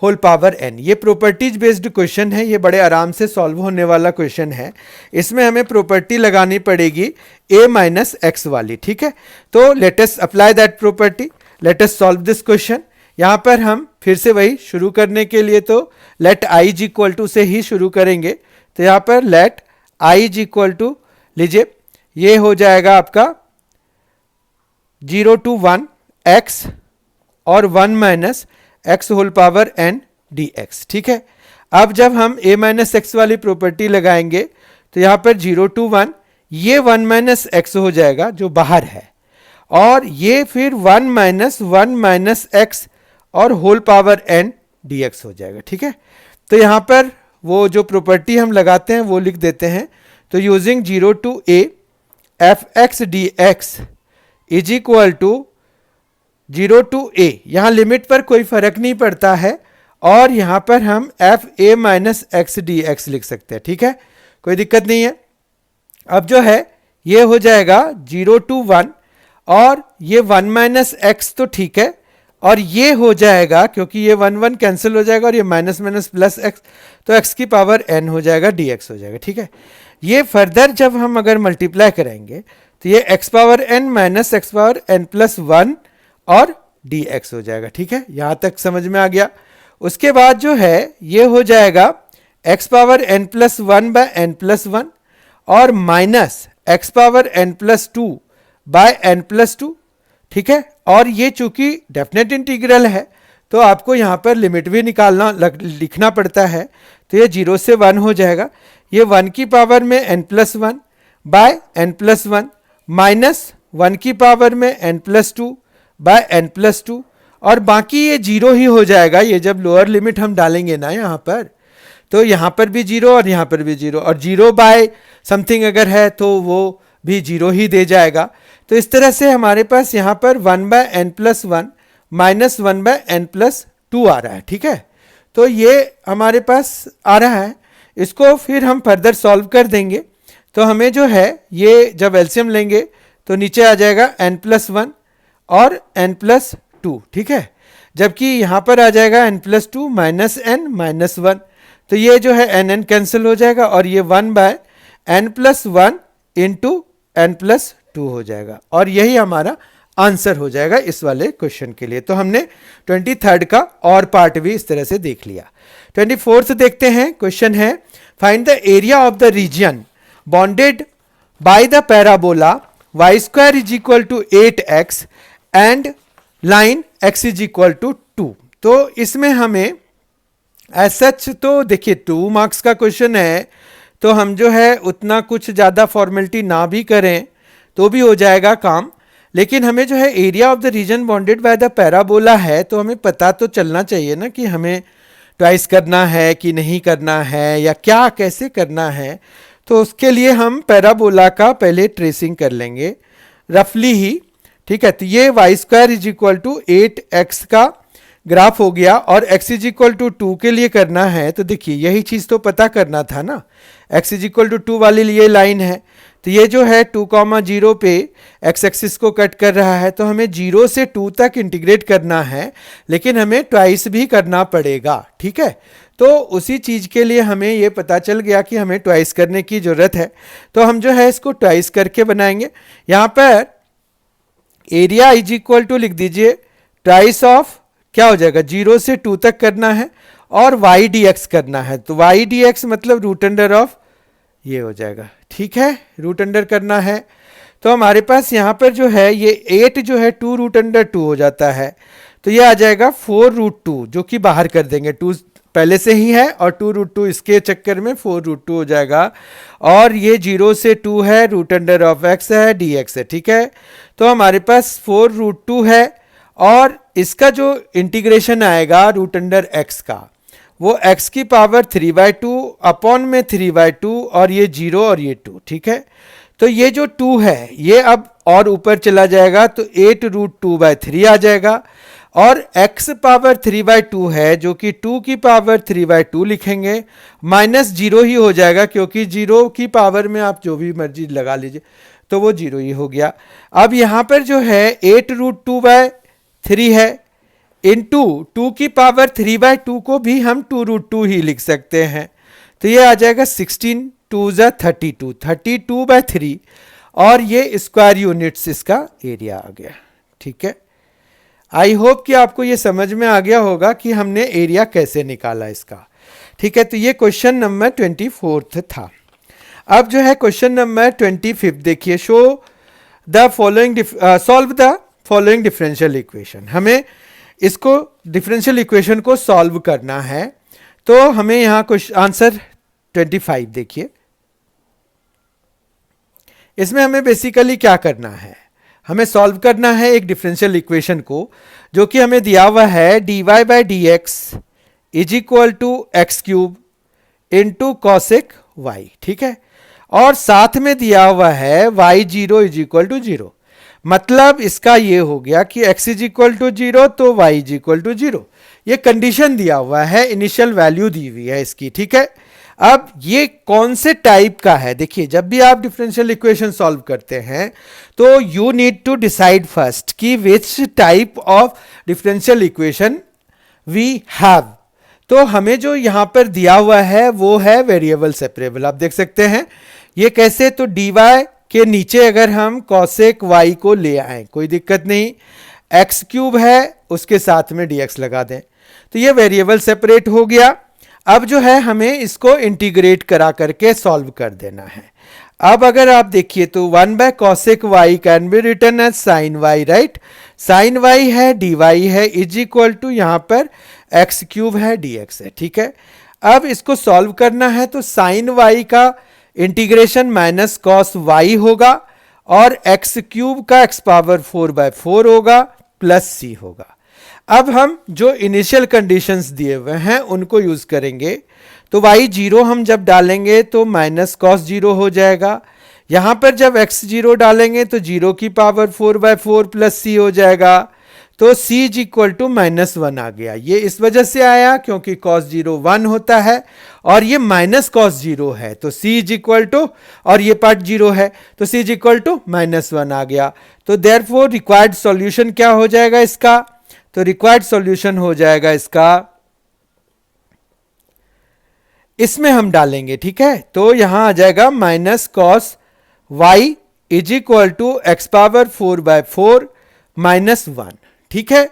whole power n। ये प्रॉपर्टीज बेस्ड क्वेश्चन है, ये बड़े आराम से सॉल्व होने वाला क्वेश्चन है। इसमें हमें प्रॉपर्टी लगानी पड़ेगी a माइनस एक्स वाली। ठीक है, तो let us apply that property, let us solve this question. यहाँ पर हम फिर से वही शुरू करने के लिए तो let i is equal to से ही शुरू करेंगे। तो यहाँ पर let i is equal to लीजिए, ये हो जाएगा आपका 0 to 1 x और 1 minus x whole power n dx। ठीक है, अब जब हम a माइनस एक्स वाली प्रॉपर्टी लगाएंगे तो यहाँ पर 0 to 1 ये 1 माइनस एक्स हो जाएगा जो बाहर है, और ये फिर 1 माइनस एक्स और होल पावर n dx हो जाएगा। ठीक है, तो यहाँ पर वो जो प्रॉपर्टी हम लगाते हैं वो लिख देते हैं। तो using 0 to a f x d x is equal to 0 to a, यहाँ लिमिट पर कोई फर्क नहीं पड़ता है, और यहाँ पर हम F A minus x d x लिख सकते हैं। ठीक है, कोई दिक्कत नहीं है। अब जो है ये हो जाएगा 0 to 1 और ये 1 माइनस एक्स तो ठीक है, और ये हो जाएगा क्योंकि ये 1 1 कैंसिल हो जाएगा और ये माइनस माइनस प्लस एक्स, तो एक्स की पावर n हो जाएगा dx हो जाएगा, ठीक है। ये फर्दर जब हम अगर मल्टीप्लाई करेंगे तो ये x power n minus x power n plus 1 और dx हो जाएगा, ठीक है। यहाँ तक समझ में आ गया। उसके बाद जो है ये हो जाएगा x power n plus 1 by n plus 1 और minus x power n plus 2 by n plus 2, ठीक है। और ये चूंकि डेफिनेट इंटीग्रल है तो आपको यहाँ पर लिमिट भी निकालना लिखना पड़ता है, तो ये 0 से 1 हो जाएगा। ये 1 की पावर में n plus 1 by n plus 1 minus 1 की पावर में n plus 2 by n plus 2, और बाकी ये 0 ही हो जाएगा। ये जब लोअर लिमिट हम डालेंगे ना यहाँ पर, तो यहाँ पर भी 0 और यहाँ पर भी 0, और 0 बाय समथिंग अगर है तो वो भी 0 ही दे जाएगा। तो इस तरह से हमारे पास यहाँ पर 1 by n plus 1 minus 1 by n plus 2 आ रहा है, ठीक है। तो ये हमारे पास आ रहा है, इसको फिर हम फर्दर सॉल्व कर देंगे। तो हमें जो है ये जब एलसीएम लेंगे तो नीचे आ जाएगा n प्लस 1 और n प्लस 2, ठीक है। जबकि यहाँ पर आ जाएगा n plus 2 minus n minus 1, तो ये जो है n कैंसिल हो जाएगा और ये 1 by n plus 1 into n plus 2 हो जाएगा, और यही हमारा आंसर हो जाएगा इस वाले क्वेश्चन के लिए। तो हमने 23rd का और पार्ट भी इस तरह से देख लिया। 24th देखते हैं। क्वेश्चन है find the area of the region bounded by the parabola y square is equal to 8x and line x is equal to 2। तो इसमें हमें एज सच तो देखिए 2 मार्क्स का क्वेश्चन है, तो हम जो है उतना कुछ ज़्यादा फॉर्मेलिटी ना भी करें तो भी हो जाएगा काम। लेकिन हमें जो है area of the reason bounded by the parabola है, तो हमें पता तो चलना चाहिए ना कि हमें ट्वाइस करना है कि नहीं करना है या क्या कैसे करना है। तो उसके लिए हम पैराबोला का पहले ट्रेसिंग कर लेंगे रफली ही, ठीक है। तो ये y square is equal to 8x का ग्राफ हो गया, और x इज इक्वल टू 2 के लिए करना है। तो देखिए यही चीज़ तो पता करना था ना, x इज इक्वल टू 2 वाली ये लाइन है, तो ये जो है 2,0 पे x एक्सिस को कट कर रहा है, तो हमें 0 से 2 तक इंटीग्रेट करना है, लेकिन हमें ट्वाइस भी करना पड़ेगा, ठीक है। तो उसी चीज़ के लिए हमें ये पता चल गया कि हमें ट्वाइस करने की ज़रूरत है, तो हम जो है इसको ट्वाइस करके बनाएंगे। यहाँ पर एरिया इज इक्वल टू लिख दीजिए ट्वाइस ऑफ क्या हो जाएगा 0 से 2 तक करना है और y dx करना है, तो y dx मतलब रूट अंडर ऑफ ये हो जाएगा, ठीक है, रूट अंडर करना है। तो हमारे पास यहाँ पर जो है ये 8 जो है 2 रूट अंडर 2 हो जाता है, तो ये आ जाएगा 4 रूट 2, जो कि बाहर कर देंगे, 2 पहले से ही है और 2 रूट 2 इसके चक्कर में 4 रूट 2 हो जाएगा, और ये 0 से 2 है, रूट अंडर ऑफ x है, dx है, ठीक है। तो हमारे पास 4 रूट 2 है, और इसका जो इंटीग्रेशन आएगा रूट अंडर x का, वो x की पावर 3/2 अपॉन में 3/2, और ये 0 और ये 2, ठीक है। तो ये जो 2 है ये अब और ऊपर चला जाएगा, तो 8 रूट 2/3 आ जाएगा, और x पावर 3/2 है जो कि 2 की पावर 3/2 लिखेंगे, माइनस 0 ही हो जाएगा क्योंकि 0 की पावर में आप जो भी मर्जी लगा लीजिए तो वो 0 ही हो गया। अब यहाँ पर जो है 8 रूट 2/3 है, इंटू 2 की पावर 3/2 को भी हम 2 रूट 2 ही लिख सकते हैं, तो ये आ जाएगा 16 2 ज़ा 32, 32/3, और ये स्क्वायर यूनिट्स इसका एरिया आ गया, ठीक है। आई होप कि आपको ये समझ में आ गया होगा कि हमने एरिया कैसे निकाला इसका, ठीक है। तो ये क्वेश्चन नंबर 24 था। अब जो है क्वेश्चन नंबर 25 देखिए, show the following solve the following differential equation. हमें इसको डिफरेंशियल इक्वेशन को सॉल्व करना है, तो हमें यहाँ कुछ आंसर 25 देखिए। इसमें हमें बेसिकली क्या करना है, हमें सॉल्व करना है एक डिफरेंशियल इक्वेशन को जो कि हमें दिया हुआ है dy by d x is equal to x cube into cosec y, ठीक है। और साथ में दिया हुआ है y0 इज इक्वल टू 0, मतलब इसका ये हो गया कि x इज इक्वल टू 0 तो y इज इक्वल टू 0, ये कंडीशन दिया हुआ है, इनिशियल वैल्यू दी हुई है इसकी, ठीक है। अब ये कौन से टाइप का है, देखिए जब भी आप डिफरेंशियल इक्वेशन सॉल्व करते हैं तो you need to decide first कि which type of differential equation we have. तो हमें जो यहां पर दिया हुआ है वो है वेरिएबल सेपरेबल। आप देख सकते हैं ये कैसे, तो dy के नीचे अगर हम cosec y को ले आए कोई दिक्कत नहीं, एक्स क्यूब है उसके साथ में dx लगा दें तो ये वेरिएबल सेपरेट हो गया। अब जो है हमें इसको इंटीग्रेट करा करके सॉल्व कर देना है। अब अगर आप देखिए तो 1/cosec y can be written as sin y, right. sin y है, dy है, इज इक्वल टू यहां पर एक्स क्यूब है, dx है, ठीक है। अब इसको सॉल्व करना है तो sin y का इंटीग्रेशन माइनस कॉस y होगा और एक्स क्यूब का x पावर 4/4 होगा प्लस c होगा। अब हम जो इनिशियल कंडीशंस दिए हुए हैं उनको यूज करेंगे तो y जीरो हम जब डालेंगे तो माइनस कॉस जीरो हो जाएगा। यहां पर जब x जीरो डालेंगे तो जीरो की पावर 4/4 प्लस c हो जाएगा, तो c इज इक्वल टू -1 आ गया। ये इस वजह से आया क्योंकि cos जीरो 1 होता है और ये माइनस कॉस जीरो है, तो c इज इक्वल टू, और ये पार्ट जीरो है तो c इज इक्वल टू -1 आ गया। तो देयरफॉर रिक्वायर्ड सॉल्यूशन क्या हो जाएगा इसका, तो रिक्वायर्ड सॉल्यूशन हो जाएगा इसका, इसमें हम डालेंगे, ठीक है। तो यहां आ जाएगा minus cos y is equal to x power 4/4 -1, ठीक है।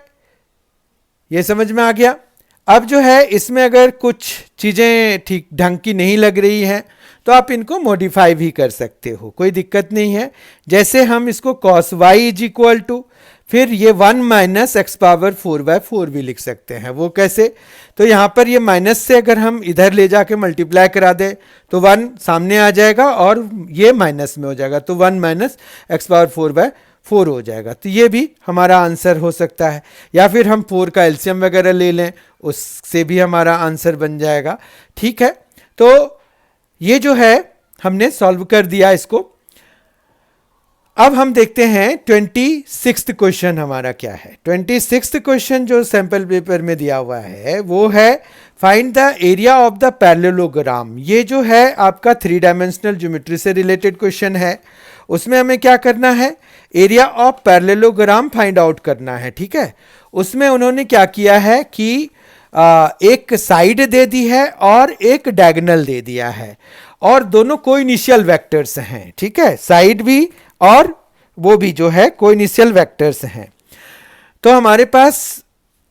ये समझ में आ गया। अब जो है इसमें अगर कुछ चीजें ठीक ढंग की नहीं लग रही हैं तो आप इनको मॉडिफाई भी कर सकते हो, कोई दिक्कत नहीं है। जैसे हम इसको cos y is equal to, फिर ये 1 माइनस एक्स पावर 4/4 भी लिख सकते हैं। वो कैसे, तो यहां पर ये माइनस से अगर हम इधर ले जाके मल्टीप्लाई करा दें तो 1 सामने आ जाएगा और ये माइनस में हो जाएगा, तो 1 माइनस एक्स पावर 4/4 हो जाएगा। तो ये भी हमारा आंसर हो सकता है, या फिर हम 4 का एलसीएम वगैरह ले लें उससे भी हमारा आंसर बन जाएगा, ठीक है। तो ये जो है हमने सॉल्व कर दिया इसको। अब हम देखते हैं 26th क्वेश्चन हमारा क्या है। 26th क्वेश्चन जो सैंपल पेपर में दिया हुआ है वो है find the area of the parallelogram. ये जो है आपका 3 डायमेंशनल ज्योमेट्री से रिलेटेड क्वेश्चन है। उसमें हमें क्या करना है, area of parallelogram find out करना है, ठीक है। उसमें उन्होंने क्या किया है कि एक साइड दे दी है और एक डायगोनल दे दिया है और दोनों कोइनिशियल वेक्टर्स हैं, ठीक है। साइड भी और वो भी जो है कोइनिशियल वेक्टर्स हैं। तो हमारे पास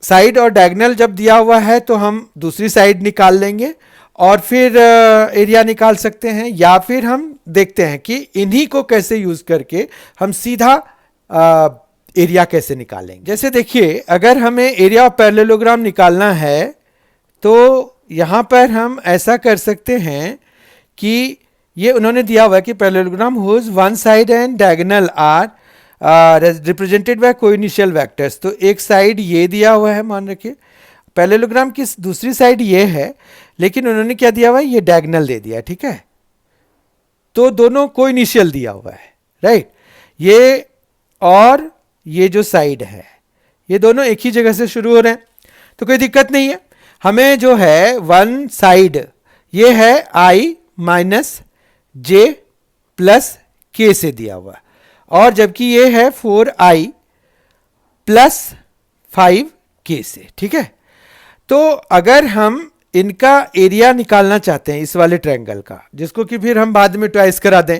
साइड और डायगोनल जब दिया हुआ है तो हम दूसरी साइड निकाल लेंगे और फिर एरिया निकाल सकते हैं, या फिर हम देखते हैं कि इन्हीं को कैसे यूज करके हम सीधा एरिया कैसे निकालेंगे। जैसे देखिए अगर हमें एरिया ऑफ पैरेललोग्राम निकालना है तो यहां पर हम ऐसा कर सकते हैं कि ये उन्होंने दिया हुआ है कि parallelogram whose one side and diagonal are represented by coinitial vectors. तो एक साइड ये दिया हुआ है, मान रखिए पैरेललोग्राम की दूसरी साइड ये है, लेकिन उन्होंने क्या दिया हुआ है, ये डायगोनल दे दिया, ठीक है। तो दोनों कोइनिशियल दिया हुआ है, राइट। ये और ये जो साइड है ये दोनों एक ही जगह से शुरू हो रहे हैं तो कोई दिक्कत नहीं है। हमें जो है वन साइड ये है i माइनस जे प्लस के से दिया हुआ, और जबकि ये है 4i प्लस 5k से, ठीक है। तो अगर हम इनका एरिया निकालना चाहते हैं इस वाले ट्रायंगल का, जिसको कि फिर हम बाद में ट्वाइस करा दें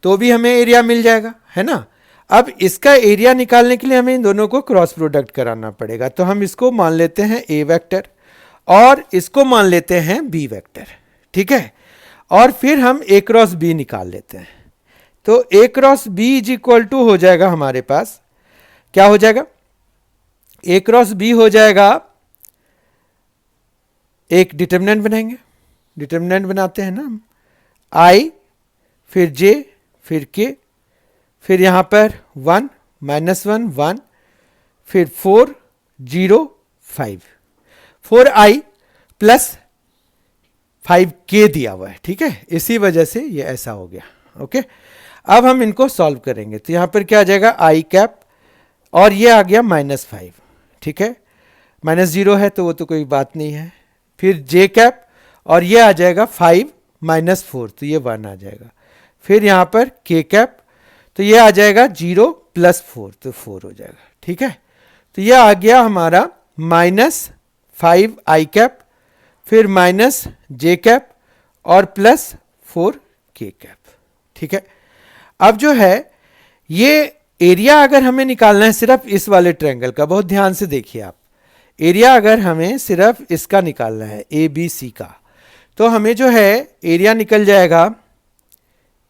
तो भी हमें एरिया मिल जाएगा, है ना। अब इसका एरिया निकालने के लिए हमें इन दोनों को क्रॉस प्रोडक्ट कराना पड़ेगा। तो हम इसको मान लेते हैं a वेक्टर और इसको मान लेते हैं b वेक्टर, ठीक है। और फिर हम a क्रॉस b निकाल लेते हैं। तो a cross b is equal to हो जाएगा हमारे पास, क्या हो जाएगा, a क्रॉस b हो जाएगा, एक डिटरमिनेंट बनाएंगे, डिटरमिनेंट बनाते हैं ना हम, i फिर j फिर k, फिर यहां पर 1 -1 1, फिर 4 0 5, 4i प्लस 5k दिया हुआ है, ठीक है। इसी वजह से ये ऐसा हो गया, ओके। अब हम इनको सॉल्व करेंगे तो यहां पर क्या आ जाएगा i कैप और ये आ गया -5, ठीक है। -0 है तो वो तो कोई बात नहीं है। फिर j कैप और ये आ जाएगा 5 माइनस 4, तो ये 1 आ जाएगा। फिर यहाँ पर के कैप, तो ये आ जाएगा 0 प्लस 4, तो 4 हो जाएगा। ठीक है, तो ये आ गया हमारा माइनस 5 आई कैप, फिर माइनस जे कैप और प्लस 4 के कैप। ठीक है, अब जो है ये एरिया अगर हमें निकालना है सिर्फ इस वाले ट्रायंगल का, बहुत ध्यान से देखिए आप, एरिया अगर हमें सिर्फ इसका निकालना है ए बी सी का, तो हमें जो है एरिया निकल जाएगा,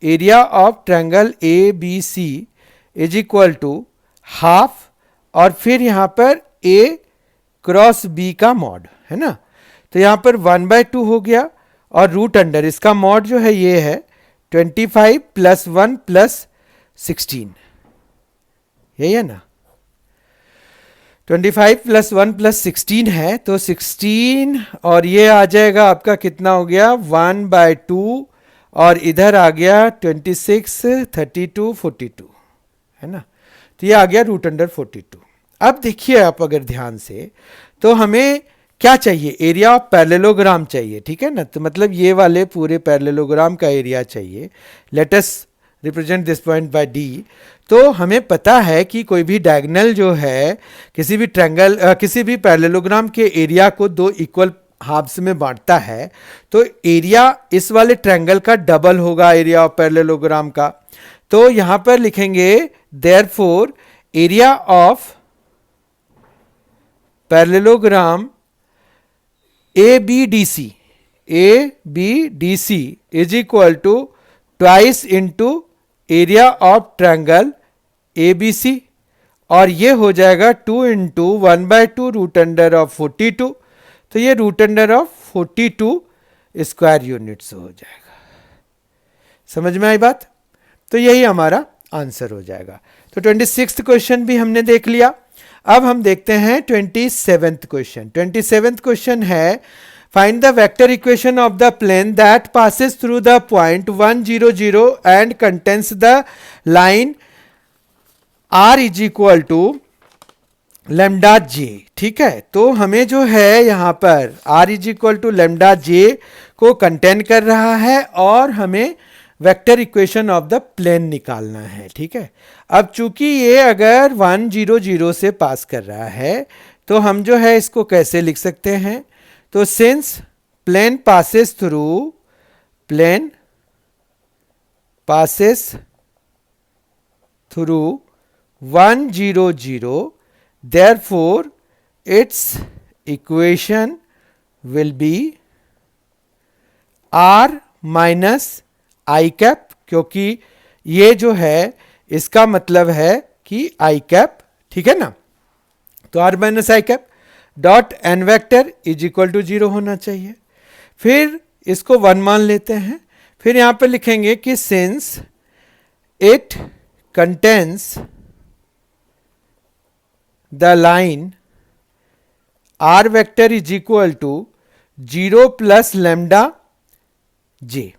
area of triangle A B C is equal to half और फिर यहां पर ए क्रॉस बी का मॉड है ना, तो यहां पर 1/2 हो गया और रूट अंडर इसका मॉड जो है ये है 25 प्लस 1 प्लस 16, यही है ना, 25 प्लस 1 प्लस 16 है, तो 16 और ये आ जाएगा आपका कितना हो गया 1/2 और इधर आ गया 26 32 42 है ना, तो ये आ गया रूट अंडर 42। अब देखिए आप अगर ध्यान से, तो हमें क्या चाहिए, एरिया ऑफ पैरेललोग्राम चाहिए। ठीक है ना, तो मतलब ये वाले पूरे पैरेललोग्राम का एरिया चाहिए। Let us represent this point by D. तो हमें पता है कि कोई भी डायगोनल जो है किसी भी ट्रायंगल किसी भी पैरेललोग्राम के एरिया को 2 इक्वल हाफ्स में बांटता है, तो एरिया इस वाले ट्रायंगल का डबल होगा एरिया ऑफ पैरेललोग्राम का। तो यहां पर लिखेंगे therefore area of parallelogram ABDC is equal to twice into area of triangle ABC, और ये हो जाएगा 2 इंटू 1/2 रूट अंडर ऑफ 42, तो ये root under of 42 square units हो जाएगा। समझ में आई बात? तो यही हमारा आंसर हो जाएगा। तो 26th क्वेश्चन भी हमने देख लिया। अब हम देखते हैं 27th क्वेश्चन। 27th क्वेश्चन है find the vector equation of the plane that passes through the point 1 0 0 and contains the line r is equal to lambda J. ठीक है, तो हमें जो है यहां पर r is equal to lambda J को कंटेन कर रहा है और हमें vector equation of the plane निकालना है। ठीक है, अब चूंकि ये अगर 1 0 0 से पास कर रहा है, तो हम जो है इसको कैसे लिख सकते हैं, तो since plane passes through 1 0 0, therefore its equation will be r minus i cap, क्योंकि ये जो है इसका मतलब है कि आई कैप। ठीक है ना, तो r minus i cap dot n vector is equal to 0 होना चाहिए। फिर इसको 1 मान लेते हैं, फिर यहां पर लिखेंगे कि since it contains the line r vector is equal to 0 plus lambda J.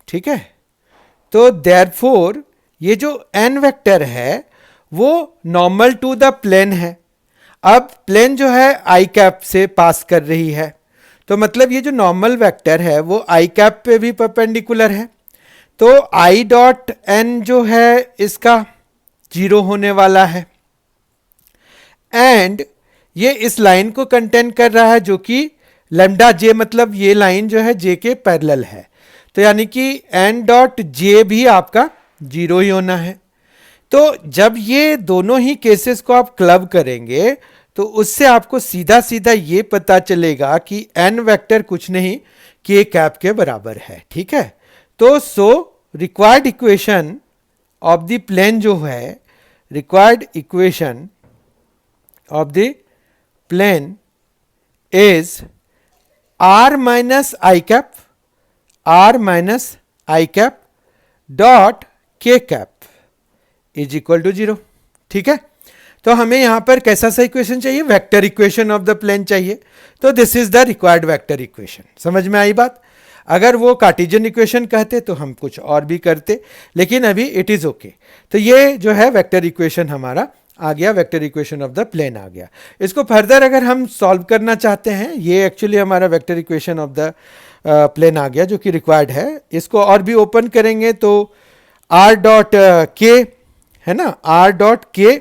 ठीक है, तो देयरफॉर ये जो n वेक्टर है वो नॉर्मल टू द प्लेन है। अब प्लेन जो है आई कैप से पास कर रही है, तो मतलब ये जो नॉर्मल वेक्टर है वो आई कैप पे भी परपेंडिकुलर है, तो आई डॉट एन जो है इसका 0 होने वाला है एंड ये इस लाइन को कंटेन कर रहा है जो कि लेमडा जे, मतलब ये लाइन जो है जे के पैरेलल है, तो यानी कि एन डॉट जे भी आपका 0 ही होना है। तो जब ये दोनों ही केसेस को आप क्लब करेंगे तो उससे आपको सीधा सीधा ये पता चलेगा कि एन वेक्टर कुछ नहीं के कैप के बराबर है। ठीक है, तो so required equation of the plane जो है, required equation of the plane is r minus i cap dot k cap is equal to 0। ठीक है, तो हमें यहां पर कैसा सा इक्वेशन चाहिए, vector equation of the plane चाहिए, तो this is the required vector equation. समझ में आई बात? अगर वो कार्टेशियन इक्वेशन कहते तो हम कुछ और भी करते, लेकिन अभी इट इज ओके। तो ये जो है वेक्टर इक्वेशन हमारा आ गया, vector equation of the plane आ गया। इसको फर्दर अगर हम सॉल्व करना चाहते हैं, ये एक्चुअली हमारा vector equation of the plane आ गया जो कि रिक्वायर्ड है। इसको और भी ओपन करेंगे तो आर डॉट के है ना, आर डॉट के,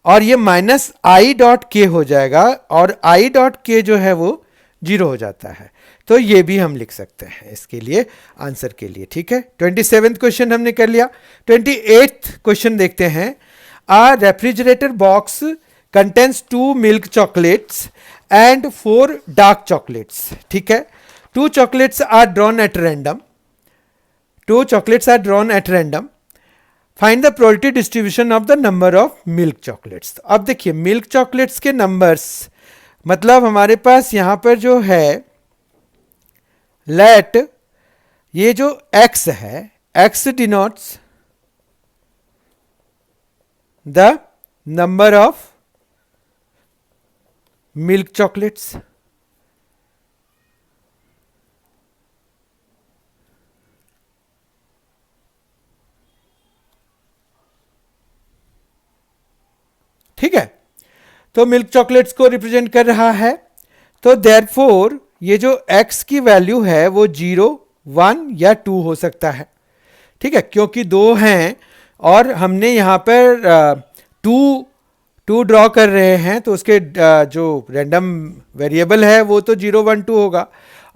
और ये माइनस आई डॉट के हो जाएगा, और आई डॉट के जो है वो 0 हो जाता है। तो ये भी हम लिख सकते हैं इसके लिए, आंसर के लिए। ठीक है, 27th क्वेश्चन हमने कर लिया। 28th क्वेश्चन देखते हैं। A refrigerator box contains 2 milk chocolates and 4 dark chocolates. ठीक है, 2 chocolates are drawn at random, 2 chocolates are drawn at random, find the probability distribution of the number of milk chocolates. अब देखिए milk chocolates के numbers, मतलब हमारे पास यहां पर जो है लेट, ये जो x है, x denotes the number of milk chocolates. ठीक है, तो मिल्क चॉकलेट्स को रिप्रेजेंट कर रहा है। तो देयरफॉर ये जो x की वैल्यू है वो 0, 1 या 2 हो सकता है। ठीक है, क्योंकि 2 हैं और हमने यहाँ पर 2 ड्रॉ कर रहे हैं, तो उसके जो रैंडम वेरिएबल है वो तो 0, 1, 2 होगा,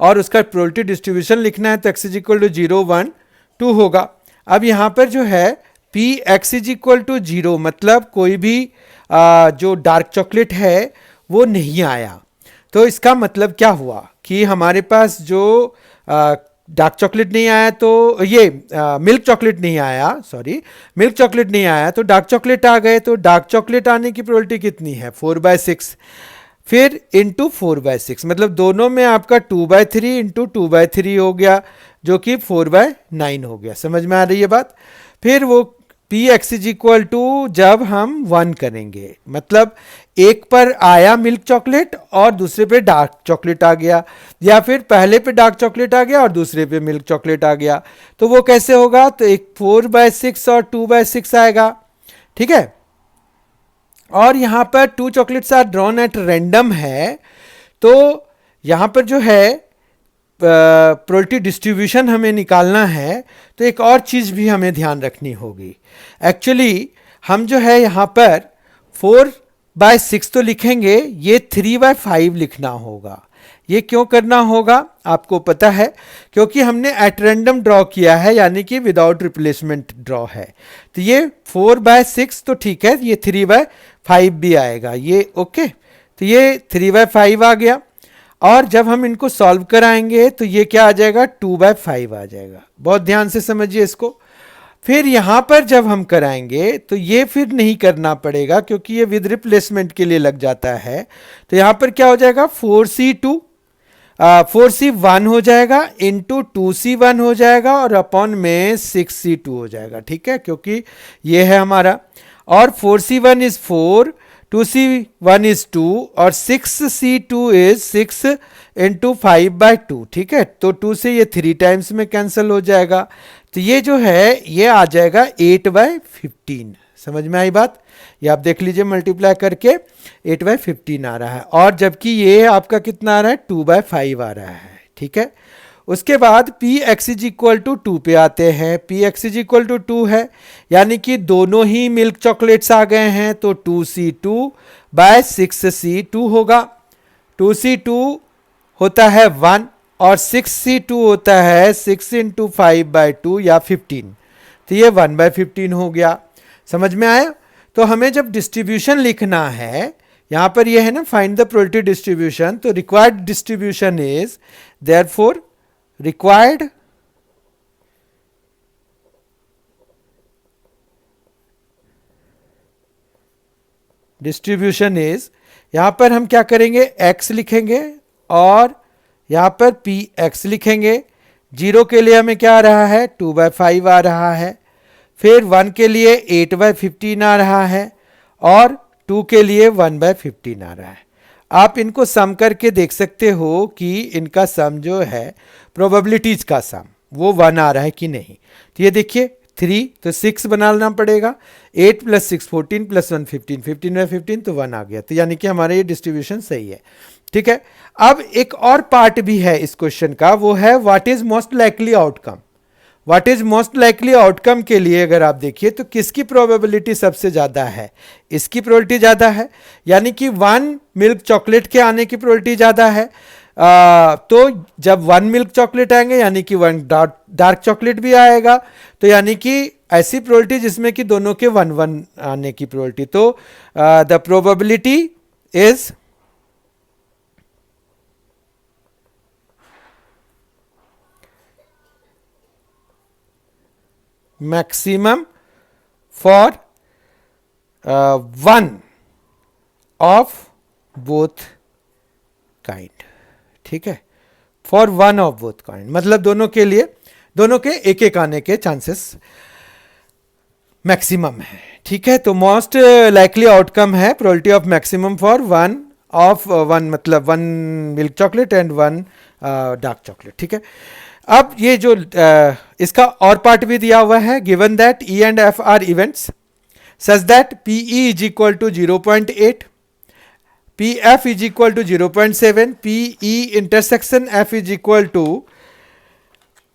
और उसका प्रोबेबिलिटी डिस्ट्रीब्यूशन लिखना है तो x इज इक्वल टू 0, 1, 2 होगा। अब यहाँ पर जो है P X is equal to 0, मतलब कोई भी जो डार्क चॉकलेट है वो नहीं आया। तो इसका मतलब क्या हुआ कि हमारे पास जो डार्क चॉकलेट नहीं आया, तो ये मिल्क चॉकलेट नहीं आया, सॉरी मिल्क चॉकलेट नहीं आया, तो डार्क चॉकलेट आ गए। तो डार्क चॉकलेट आने की प्रोबेबिलिटी कितनी है, 4/6, फिर इंटू 4/6, मतलब दोनों में आपका 2/3 इंटू 2/3 हो गया, जो कि 4/9 हो गया। समझ में आ रही है बात। फिर वो P X is equal to, जब हम 1 करेंगे, मतलब एक पर आया मिल्क चॉकलेट और दूसरे पे डार्क चॉकलेट आ गया, या फिर पहले पे डार्क चॉकलेट आ गया और दूसरे पे मिल्क चॉकलेट आ गया, तो वो कैसे होगा, तो एक 4/6 और 2/6 आएगा। ठीक है, और यहां पर 2 chocolates are drawn at random है, तो यहां पर जो है प्रोबेबिलिटी डिस्ट्रीब्यूशन हमें निकालना है, तो एक और चीज़ भी हमें ध्यान रखनी होगी। एक्चुअली हम जो है यहाँ पर 4/6 तो लिखेंगे, ये 3/5 लिखना होगा। ये क्यों करना होगा आपको पता है, क्योंकि हमने एट रैंडम ड्रॉ किया है, यानी कि विदाउट रिप्लेसमेंट ड्रॉ है। तो ये 4/6 तो ठीक है, ये 3/5 भी आएगा, ये ओके। तो ये 3/5 आ गया, और जब हम इनको सॉल्व कराएंगे तो ये क्या आ जाएगा, 2/5 आ जाएगा। बहुत ध्यान से समझिए इसको। फिर यहाँ पर जब हम कराएंगे तो ये फिर नहीं करना पड़ेगा, क्योंकि ये विद रिप्लेसमेंट के लिए लग जाता है। तो यहाँ पर क्या हो जाएगा, 4C1 हो जाएगा, इंटू 2C1 हो जाएगा, और अपॉन में 6C2 हो जाएगा। ठीक है, क्योंकि ये है हमारा, और 4C1 इज 4, 2C1 इज 2, और 6C2 इज 6 इंटू 5/2। ठीक है, तो 2 से ये 3 टाइम्स में कैंसिल हो जाएगा, तो ये जो है ये आ जाएगा 8/15। समझ में आई बात। ये आप देख लीजिए मल्टीप्लाई करके 8/15 आ रहा है, और जबकि ये आपका कितना आ रहा है, 2/5 आ रहा है। ठीक है, उसके बाद P X is equal to 2 पे आते हैं। P X is equal to 2 है, यानी कि दोनों ही मिल्क चॉकलेट्स आ गए हैं, तो 2C2/6C2 होगा। 2C2 होता है 1, और 6C2 होता है 6 इंटू 5/2 या 15, तो ये 1/15 हो गया। समझ में आया। तो हमें जब डिस्ट्रीब्यूशन लिखना है, यहां पर ये है ना फाइंड द प्रोबेबिलिटी डिस्ट्रीब्यूशन, तो required distribution is, therefore required distribution is, यहां पर हम क्या करेंगे, x लिखेंगे और यहां पर px लिखेंगे। 0 के लिए हमें क्या आ रहा है, 2/5 आ रहा है, फिर 1 के लिए 8/15 आ रहा है, और 2 के लिए 1/15 आ रहा है। आप इनको सम करके देख सकते हो कि इनका सम जो है प्रोबेबिलिटीज का सम वो 1 आ रहा है कि नहीं। तो ये देखिए 3, तो 6 बनाना पड़ेगा, 8 + 6 14 + 1 15, 15/15, तो 1 आ गया। तो यानी कि हमारा ये डिस्ट्रीब्यूशन सही है। ठीक है। अब एक और पार्ट भी है इस क्वेश्चन का, वो है what is most likely outcome. What is most likely outcome के लिए अगर आप देखिए तो किसकी प्रोबेबिलिटी सबसे ज़्यादा है, इसकी प्रोबेबिलिटी ज़्यादा है, यानी कि 1 मिल्क चॉकलेट के आने की प्रोबेबिलिटी ज़्यादा है। तो जब 1 मिल्क चॉकलेट आएंगे यानी कि 1 डार्क चॉकलेट भी आएगा, तो यानी कि ऐसी प्रोबेबिलिटी जिसमें कि दोनों के 1-1 आने की प्रोबेबिलिटी। तो the probability is maximum for 1 of both kind, ठीक है, फॉर 1 ऑफ बोथ काइंड, मतलब दोनों के लिए, दोनों के एक एक आने के चांसेस मैक्सिमम है, ठीक है। तो मोस्ट लाइकली आउटकम है probability of maximum for 1 of 1, मतलब 1 milk chocolate and 1 dark chocolate, ठीक है। अब ये जो इसका और पार्ट भी दिया हुआ है, given that E and F are events such that P E is equal to 0.8, P F is equal to 0.7, P E intersection F is equal to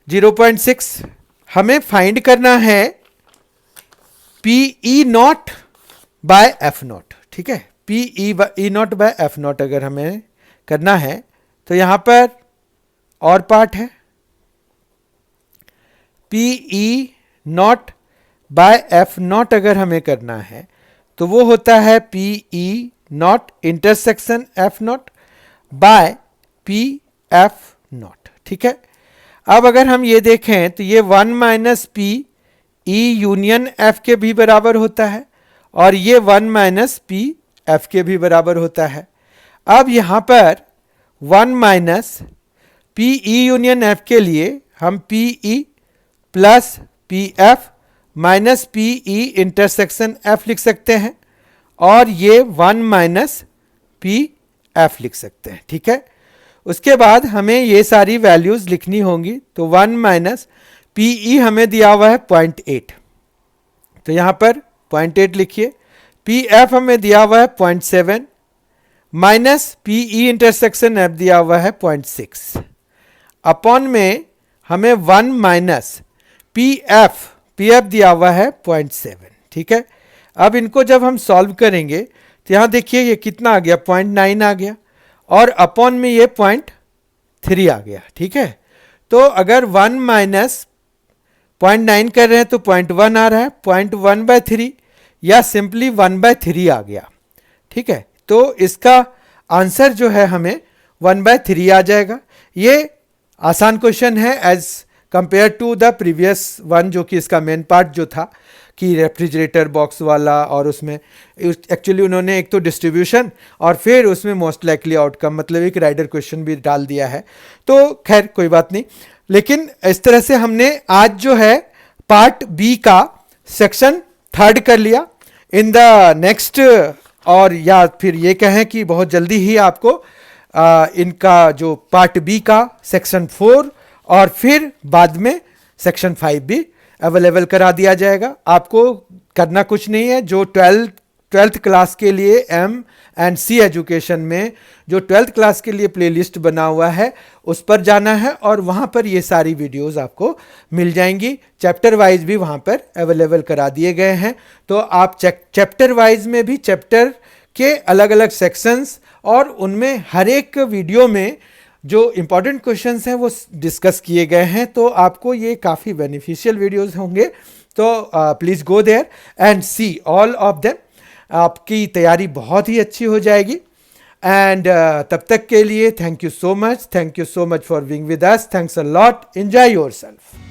0.6। हमें फाइंड करना है P E not by F not, ठीक है। P E not by F not अगर हमें करना है तो यहां पर और पार्ट है, P E not by F not अगर हमें करना है तो वो होता है P E not intersection F not by P F not, ठीक है। अब अगर हम ये देखें तो ये 1 minus P E union F के भी बराबर होता है और ये 1 माइनस पी एफ के भी बराबर होता है। अब यहाँ पर 1 minus P E union F के लिए हम P E plus P F minus P E intersection F लिख सकते हैं और ये 1 माइनस पी एफ लिख सकते हैं, ठीक है। उसके बाद हमें ये सारी वैल्यूज लिखनी होंगी, तो 1 माइनस पी ई हमें दिया हुआ है 0.8, तो यहाँ पर 0.8 लिखिए। पी एफ हमें दिया हुआ है 0.7 minus P E intersection F दिया हुआ है 0.6 अपॉन में हमें 1 माइनस पी एफ दिया हुआ है 0.7, ठीक है। अब इनको जब हम सॉल्व करेंगे तो यहाँ देखिए ये कितना आ गया, 0.9 आ गया और अपॉन में ये 0.3 आ गया, ठीक है। तो अगर 1 माइनस 0.9 कर रहे हैं तो 0.1 आ रहा है, 0.1/3 या सिंपली 1/3 आ गया, ठीक है। तो इसका आंसर जो है हमें 1/3 आ जाएगा। ये आसान क्वेश्चन है as compare to the previous one, जो कि इसका मेन पार्ट जो था कि रेफ्रिजरेटर बॉक्स वाला, और उसमें एक्चुअली उन्होंने एक तो डिस्ट्रीब्यूशन और फिर उसमें मोस्ट लाइकली आउटकम, मतलब एक राइडर क्वेश्चन भी डाल दिया है। तो खैर कोई बात नहीं, लेकिन इस तरह से हमने आज जो है पार्ट बी का सेक्शन 3 कर लिया। इन द नेक्स्ट, और या फिर ये कहें कि बहुत जल्दी ही आपको इनका जो पार्ट बी का सेक्शन 4 और फिर बाद में सेक्शन 5 भी अवेलेबल करा दिया जाएगा। आपको करना कुछ नहीं है, जो 12th क्लास के लिए एम एंड सी एजुकेशन में जो 12th क्लास के लिए प्लेलिस्ट बना हुआ है उस पर जाना है और वहाँ पर ये सारी वीडियोस आपको मिल जाएंगी। चैप्टर वाइज भी वहाँ पर अवेलेबल करा दिए गए हैं, तो आप चैप्टर वाइज में भी चैप्टर के अलग अलग सेक्शंस और उनमें हर एक वीडियो में जो इंपॉर्टेंट क्वेश्चंस हैं वो डिस्कस किए गए हैं, तो आपको ये काफ़ी बेनिफिशियल वीडियोस होंगे। तो please go there and see all of them. आपकी तैयारी बहुत ही अच्छी हो जाएगी। एंड तब तक के लिए thank you so much for being with us. Thanks a lot. Enjoy yourself.